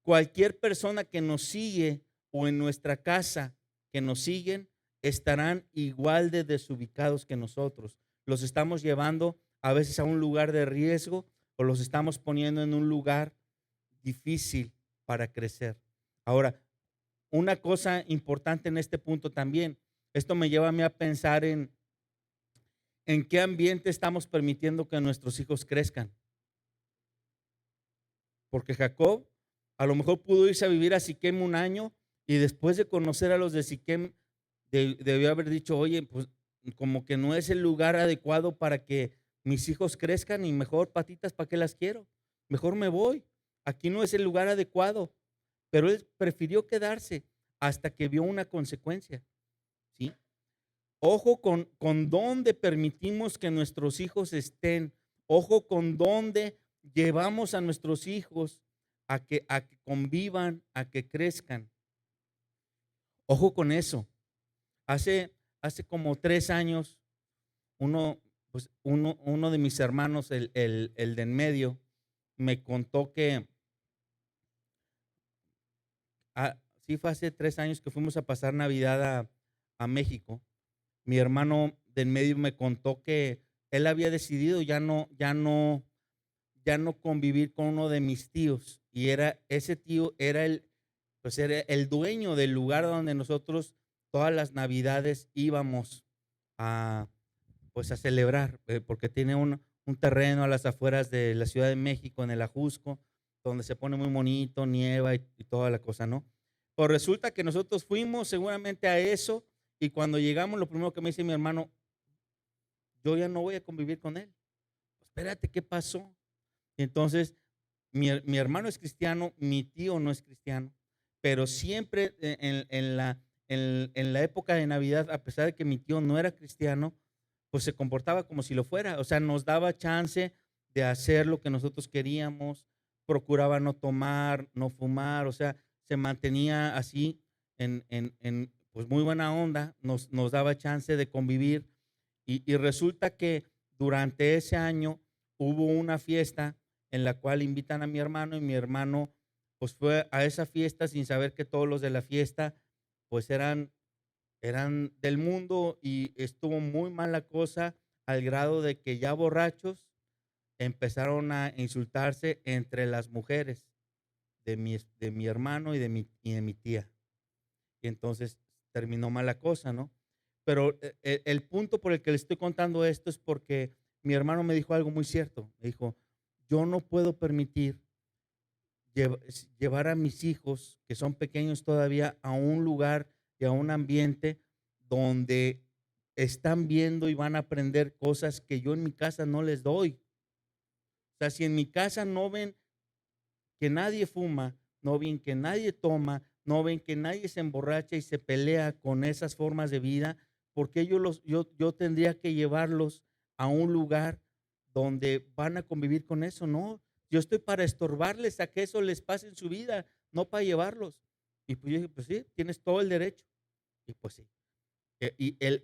cualquier persona que nos sigue o en nuestra casa que nos siguen estarán igual de desubicados que nosotros. Los estamos llevando a veces a un lugar de riesgo o los estamos poniendo en un lugar difícil para crecer. Ahora, una cosa importante en este punto también, esto me lleva a mí a pensar en qué ambiente estamos permitiendo que nuestros hijos crezcan. Porque Jacob a lo mejor pudo irse a vivir a Siquem un año y después de conocer a los de Siquem debió haber dicho, oye, pues como que no es el lugar adecuado para que mis hijos crezcan y mejor patitas, ¿para qué las quiero? Mejor me voy. Aquí no es el lugar adecuado. Pero él prefirió quedarse hasta que vio una consecuencia, ¿sí? Ojo con dónde permitimos que nuestros hijos estén. Ojo con dónde llevamos a nuestros hijos a que convivan, a que crezcan. Ojo con eso. Hace como 3 años, uno de mis hermanos, el de en medio, me contó que sí fue hace 3 años que fuimos a pasar Navidad a México. Mi hermano de en medio me contó que él había decidido ya no convivir con uno de mis tíos. Y ese tío era era el dueño del lugar donde nosotros todas las Navidades íbamos a, pues a celebrar, porque tiene un terreno a las afueras de la Ciudad de México, en el Ajusco, donde se pone muy bonito, nieva y toda la cosa, ¿no? Pues resulta que nosotros fuimos seguramente a eso y cuando llegamos lo primero que me dice mi hermano, yo ya no voy a convivir con él. Espérate, ¿qué pasó? Y entonces mi hermano es cristiano, mi tío no es cristiano, pero siempre en la época de Navidad, a pesar de que mi tío no era cristiano, pues se comportaba como si lo fuera, o sea, nos daba chance de hacer lo que nosotros queríamos, procuraba no tomar, no fumar, o sea, se mantenía así pues muy buena onda, nos daba chance de convivir y resulta que durante ese año hubo una fiesta en la cual invitan a mi hermano y mi hermano pues fue a esa fiesta sin saber que todos los de la fiesta pues eran del mundo y estuvo muy mala cosa al grado de que ya borrachos empezaron a insultarse entre las mujeres de mi hermano y de mi tía. Y entonces terminó mala cosa, ¿no? Pero el punto por el que le estoy contando esto es porque mi hermano me dijo algo muy cierto. Me dijo, yo no puedo permitir llevar a mis hijos, que son pequeños todavía, a un lugar y a un ambiente donde están viendo y van a aprender cosas que yo en mi casa no les doy. O sea, si en mi casa no ven que nadie fuma, no ven que nadie toma, no ven que nadie se emborracha y se pelea con esas formas de vida, porque yo tendría que llevarlos a un lugar donde van a convivir con eso? No, yo estoy para estorbarles a que eso les pase en su vida, no para llevarlos. Y pues yo dije, pues sí, tienes todo el derecho. Y pues sí.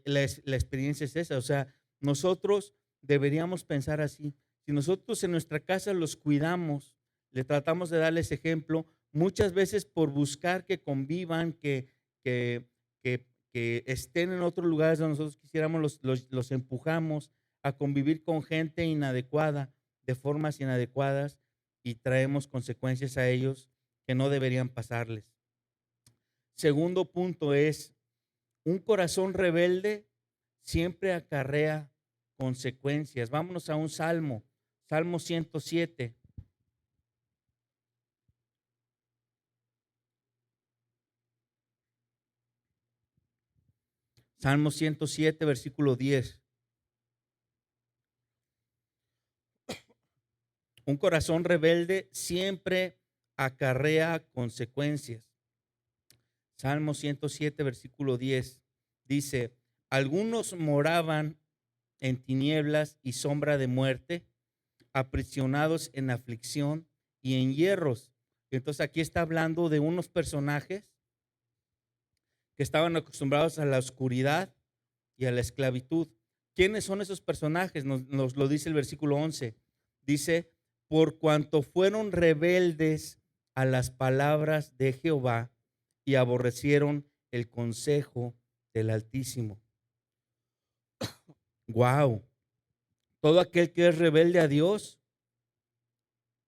La experiencia es esa. O sea, nosotros deberíamos pensar así. Si nosotros en nuestra casa los cuidamos, le tratamos de darles ejemplo, muchas veces por buscar que convivan, que, que estén en otros lugares donde nosotros quisiéramos, los empujamos a convivir con gente inadecuada, de formas inadecuadas, y traemos consecuencias a ellos que no deberían pasarles. Segundo punto es, un corazón rebelde siempre acarrea consecuencias. Vámonos a un salmo, Salmo 107. Salmo 107, versículo 10. Un corazón rebelde siempre acarrea consecuencias. Salmo 107, versículo 10. Dice, algunos moraban en tinieblas y sombra de muerte, aprisionados en aflicción y en hierros. Entonces aquí está hablando de unos personajes que estaban acostumbrados a la oscuridad y a la esclavitud. ¿Quiénes son esos personajes? Nos lo dice el versículo 11. Dice, por cuanto fueron rebeldes a las palabras de Jehová y aborrecieron el consejo del Altísimo. Wow. Todo aquel que es rebelde a Dios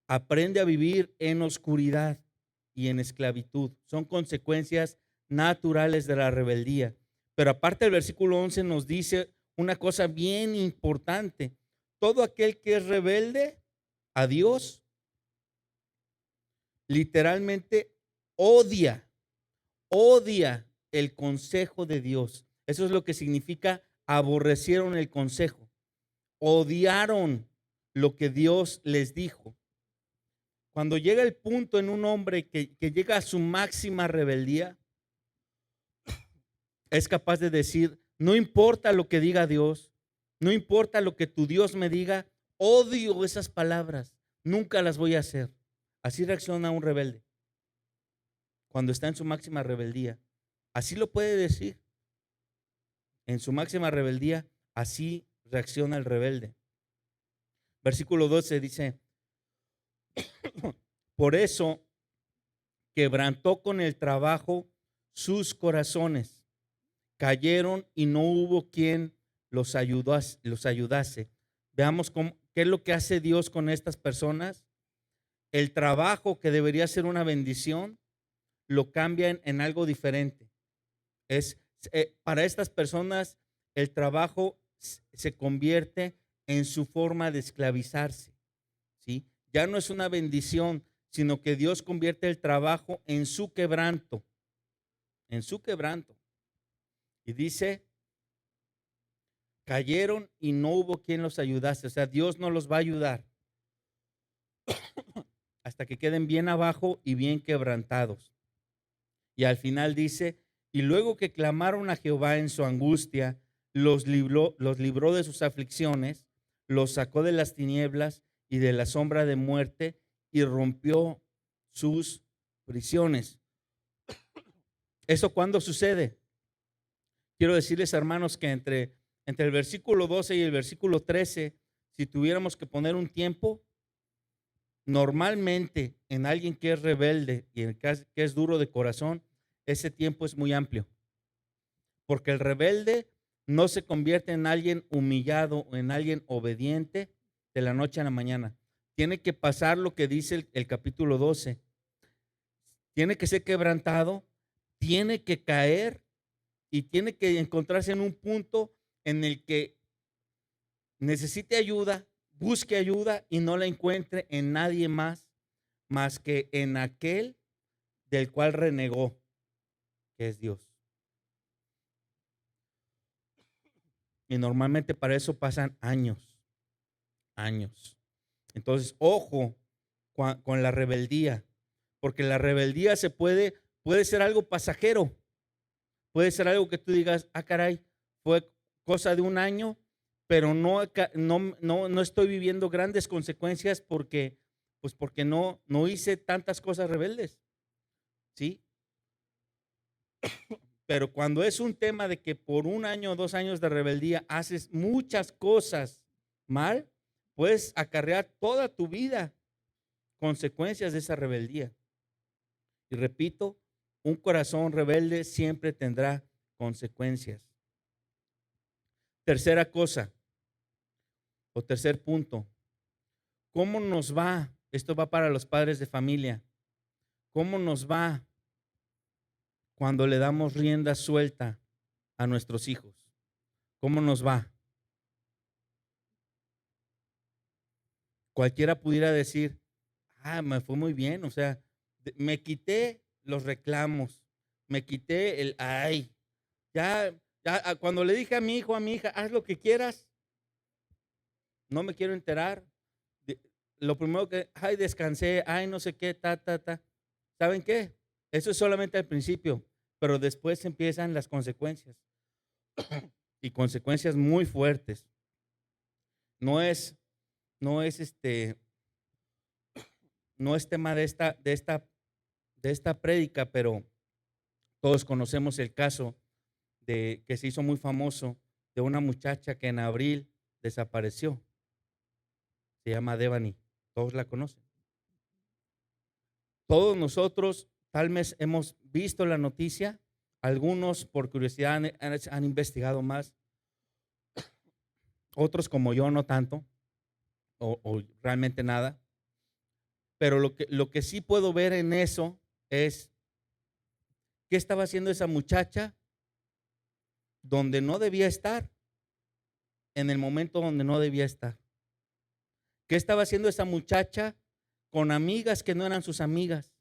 aprende a vivir en oscuridad y en esclavitud. Son consecuencias naturales de la rebeldía. Pero aparte el versículo 11 nos dice una cosa bien importante. Todo aquel que es rebelde a Dios literalmente odia el consejo de Dios. Eso es lo que significa aborrecieron el consejo. Odiaron lo que Dios les dijo. Cuando llega el punto en un hombre que llega a su máxima rebeldía, es capaz de decir, no importa lo que diga Dios, no importa lo que tu Dios me diga, odio esas palabras, nunca las voy a hacer. Así reacciona un rebelde cuando está en su máxima rebeldía. Así lo puede decir. En su máxima rebeldía, así reacciona el rebelde. Versículo 12 dice, por eso quebrantó con el trabajo sus corazones. Cayeron y no hubo quien los ayudase. Veamos qué es lo que hace Dios con estas personas. El trabajo que debería ser una bendición, lo cambian en algo diferente. Para estas personas, el trabajo se convierte en su forma de esclavizarse, ¿sí? Ya no es una bendición, sino que Dios convierte el trabajo en su quebranto, en su quebranto. Y dice, cayeron y no hubo quien los ayudase. O sea, Dios no los va a ayudar hasta que queden bien abajo y bien quebrantados. Y al final dice, y luego que clamaron a Jehová en su angustia, los libró de sus aflicciones, los sacó de las tinieblas y de la sombra de muerte y rompió sus prisiones. ¿Eso cuándo sucede? Quiero decirles, hermanos, que entre el versículo 12 y el versículo 13, si tuviéramos que poner un tiempo, normalmente en alguien que es rebelde y en que es duro de corazón, ese tiempo es muy amplio. Porque el rebelde no se convierte en alguien humillado o en alguien obediente de la noche a la mañana. Tiene que pasar lo que dice el capítulo 12. Tiene que ser quebrantado, tiene que caer y tiene que encontrarse en un punto en el que necesite ayuda, busque ayuda y no la encuentre en nadie más más que en aquel del cual renegó, que es Dios. Y normalmente para eso pasan años, años. Entonces, ojo con la rebeldía, porque la rebeldía puede ser algo pasajero, puede ser algo que tú digas, ah, caray, fue cosa de un año, pero no estoy viviendo grandes consecuencias porque no hice tantas cosas rebeldes, ¿sí? Pero cuando es un tema de que por un año o 2 años de rebeldía haces muchas cosas mal, puedes acarrear toda tu vida consecuencias de esa rebeldía. Y repito, un corazón rebelde siempre tendrá consecuencias. Tercera cosa, o tercer punto, ¿cómo nos va? Esto va para los padres de familia. ¿Cómo nos va cuando le damos rienda suelta a nuestros hijos? ¿Cómo nos va? Cualquiera pudiera decir, ah, me fue muy bien, o sea, me quité los reclamos, me quité ay, ya, cuando le dije a mi hijo, a mi hija, haz lo que quieras, no me quiero enterar. Lo primero que, ay, descansé, ay, no sé qué, ta. ¿Saben qué? Eso es solamente al principio, pero después empiezan las consecuencias y consecuencias muy fuertes. No es, no es no es tema de esta prédica, pero todos conocemos el caso de que se hizo muy famoso de una muchacha que en abril desapareció. Se llama Devani. Todos la conocen. Todos nosotros tal vez hemos visto la noticia. Algunos por curiosidad han investigado más. Otros como yo no tanto o realmente nada. Pero lo que sí puedo ver en eso es qué estaba haciendo esa muchacha donde no debía estar, en el momento donde no debía estar. ¿Qué estaba haciendo esa muchacha con amigas que no eran sus amigas?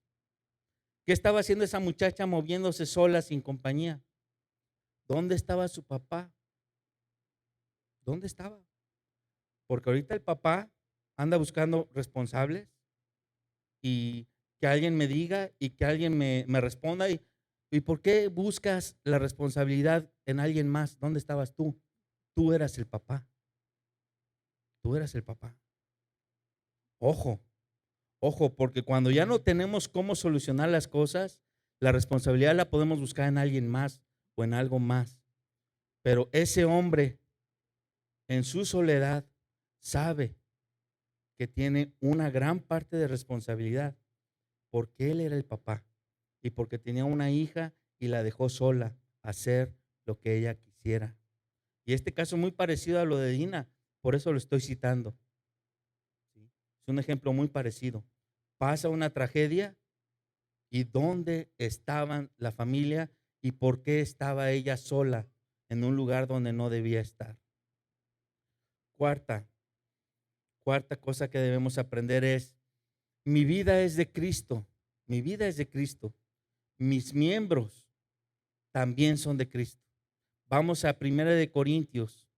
¿Qué estaba haciendo esa muchacha moviéndose sola sin compañía? ¿Dónde estaba su papá? ¿Dónde estaba? Porque ahorita el papá anda buscando responsables y que alguien me diga y que alguien me responda. ¿Y por qué buscas la responsabilidad en alguien más? ¿Dónde estabas tú? Tú eras el papá. Tú eras el papá. Ojo, ojo, porque cuando ya no tenemos cómo solucionar las cosas, la responsabilidad la podemos buscar en alguien más o en algo más. Pero ese hombre en su soledad sabe que tiene una gran parte de responsabilidad porque él era el papá y porque tenía una hija y la dejó sola a hacer lo que ella quisiera. Y este caso es muy parecido a lo de Dina, por eso lo estoy citando. ¿Sí? Es un ejemplo muy parecido. Pasa una tragedia y ¿dónde estaban la familia y por qué estaba ella sola en un lugar donde no debía estar? Cuarta cosa que debemos aprender es, mi vida es de Cristo, mi vida es de Cristo, mis miembros también son de Cristo. Vamos a 1 Corintios,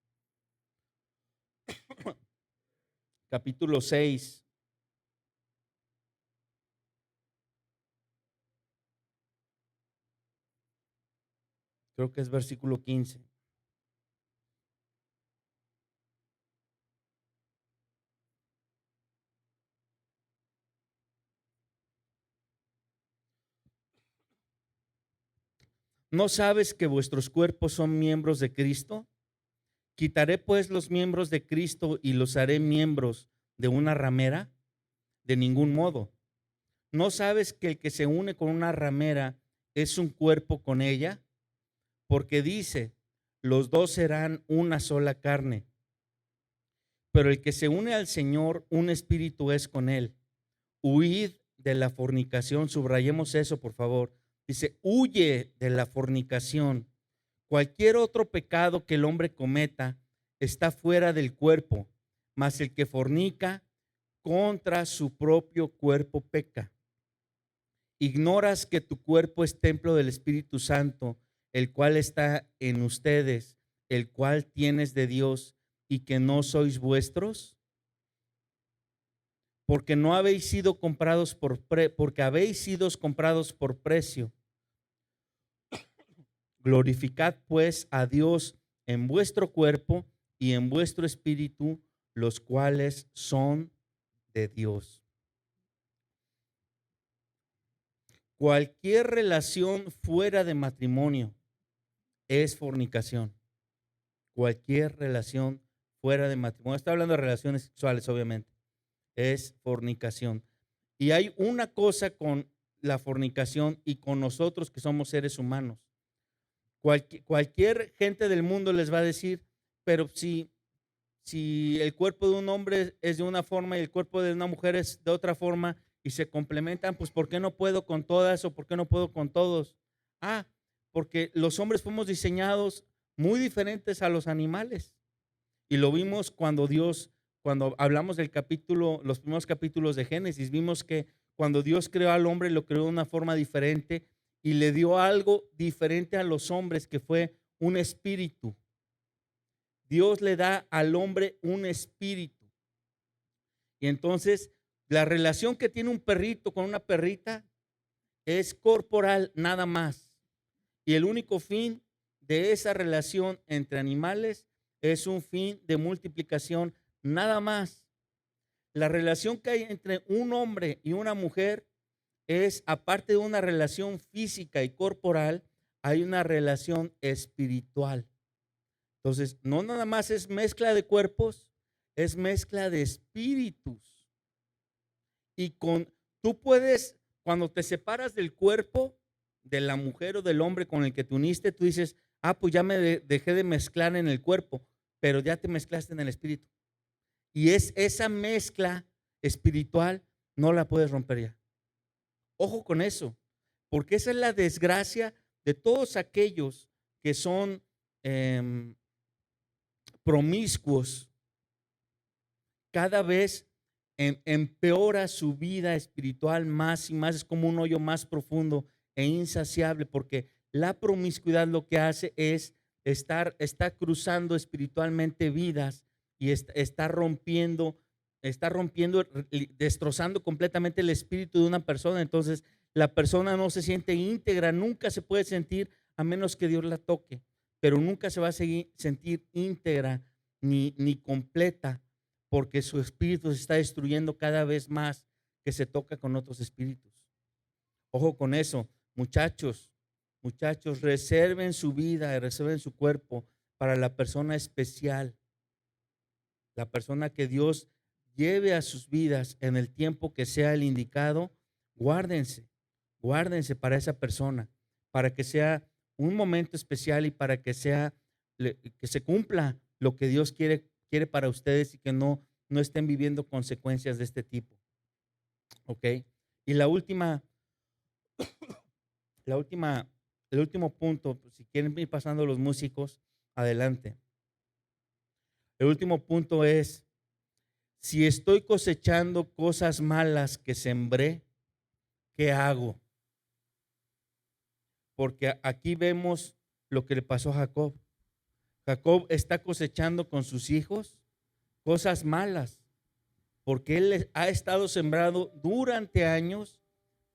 capítulo 6. Creo que es versículo 15. ¿No sabes que vuestros cuerpos son miembros de Cristo? ¿Quitaré pues los miembros de Cristo y los haré miembros de una ramera? De ningún modo. ¿No sabes que el que se une con una ramera es un cuerpo con ella? Porque dice, los dos serán una sola carne. Pero el que se une al Señor, un espíritu es con él. Huid de la fornicación. Subrayemos eso, por favor. Dice, huye de la fornicación. Cualquier otro pecado que el hombre cometa está fuera del cuerpo, mas el que fornica contra su propio cuerpo peca. Ignoras que tu cuerpo es templo del Espíritu Santo, el cual está en ustedes, el cual tienes de Dios, y que no sois vuestros, porque no habéis sido comprados porque habéis sido comprados por precio. Glorificad pues a Dios en vuestro cuerpo y en vuestro espíritu, los cuales son de Dios. Cualquier relación fuera de matrimonio es fornicación. Cualquier relación fuera de matrimonio, está hablando de relaciones sexuales, obviamente, es fornicación. Y hay una cosa con la fornicación y con nosotros que somos seres humanos. Cualquier gente del mundo les va a decir, pero si el cuerpo de un hombre es de una forma y el cuerpo de una mujer es de otra forma y se complementan, pues ¿por qué no puedo con todas o por qué no puedo con todos? Porque los hombres fuimos diseñados muy diferentes a los animales. Y lo vimos cuando hablamos del capítulo, los primeros capítulos de Génesis, vimos que cuando Dios creó al hombre, lo creó de una forma diferente y le dio algo diferente a los hombres, que fue un espíritu. Dios le da al hombre un espíritu. Y entonces, la relación que tiene un perrito con una perrita es corporal nada más. Y el único fin de esa relación entre animales es un fin de multiplicación nada más. La relación que hay entre un hombre y una mujer es, aparte de una relación física y corporal, hay una relación espiritual. Entonces, no nada más es mezcla de cuerpos, es mezcla de espíritus. Y tú puedes, cuando te separas del cuerpo de la mujer o del hombre con el que te uniste, tú dices, pues ya me dejé de mezclar en el cuerpo, pero ya te mezclaste en el espíritu. Y esa mezcla espiritual no la puedes romper ya. Ojo con eso, porque esa es la desgracia de todos aquellos que son promiscuos. Cada vez empeora su vida espiritual más y más, es como un hoyo más profundo e insaciable, porque la promiscuidad lo que hace es está cruzando espiritualmente vidas y está rompiendo, destrozando completamente el espíritu de una persona. Entonces, la persona no se siente íntegra, nunca se puede sentir a menos que Dios la toque, pero nunca se va a sentir íntegra ni completa, porque su espíritu se está destruyendo cada vez más que se toca con otros espíritus. Ojo con eso, muchachos, reserven su vida, reserven su cuerpo para la persona especial, la persona que Dios lleve a sus vidas en el tiempo que sea el indicado. Guárdense para esa persona, para que sea un momento especial y para que se cumpla lo que Dios quiere para ustedes y que no estén viviendo consecuencias de este tipo. ¿Ok? Y el último punto, si quieren ir pasando los músicos, adelante. El último punto es, si estoy cosechando cosas malas que sembré, ¿qué hago? Porque aquí vemos lo que le pasó a Jacob. Jacob está cosechando con sus hijos cosas malas, porque él ha estado sembrando durante años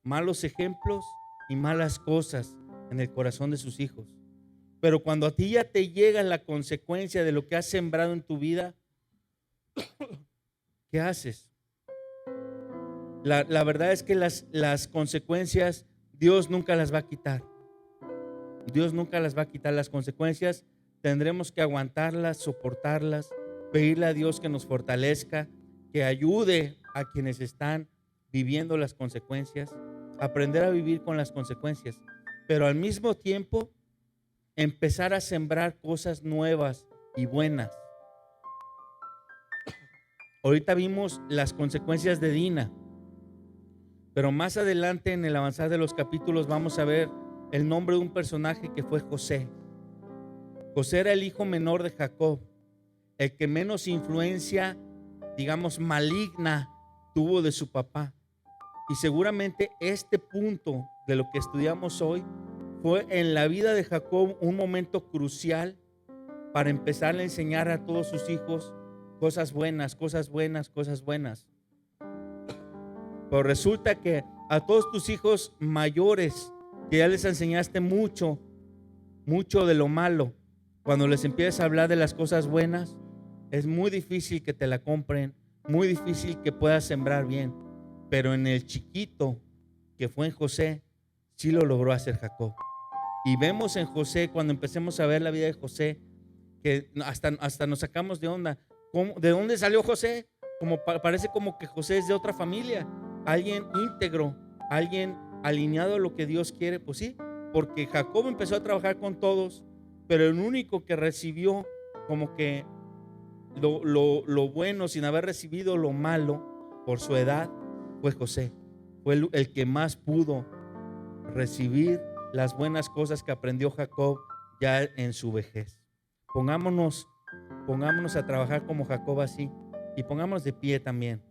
malos ejemplos y malas cosas en el corazón de sus hijos. Pero cuando a ti ya te llega la consecuencia de lo que has sembrado en tu vida, ¿qué haces? La verdad es que las consecuencias Dios nunca las va a quitar. Dios nunca las va a quitar. Las consecuencias tendremos que aguantarlas, soportarlas, pedirle a Dios que nos fortalezca, que ayude a quienes están viviendo las consecuencias, aprender a vivir con las consecuencias, pero al mismo tiempo empezar a sembrar cosas nuevas y buenas. Ahorita vimos las consecuencias de Dina, pero más adelante en el avanzar de los capítulos vamos a ver el nombre de un personaje que fue José. José era el hijo menor de Jacob, el que menos influencia, digamos, maligna tuvo de su papá. Y seguramente este punto de lo que estudiamos hoy fue en la vida de Jacob un momento crucial para empezar a enseñar a todos sus hijos cosas buenas, cosas buenas, cosas buenas. Pero resulta que a todos tus hijos mayores, que ya les enseñaste mucho de lo malo, cuando les empiezas a hablar de las cosas buenas, es muy difícil que te la compren, muy difícil que puedas sembrar bien. Pero en el chiquito que fue en José, sí lo logró hacer Jacob. Y vemos en José, cuando empecemos a ver la vida de José, que hasta nos sacamos de onda. ¿De dónde salió José? Parece como que José es de otra familia, alguien íntegro, alguien alineado a lo que Dios quiere. Pues sí, porque Jacob empezó a trabajar con todos, pero el único que recibió como que lo bueno sin haber recibido lo malo por su edad fue José. Fue el que más pudo recibir las buenas cosas que aprendió Jacob ya en su vejez. Pongámonos a trabajar como Jacob así, y pongámonos de pie también.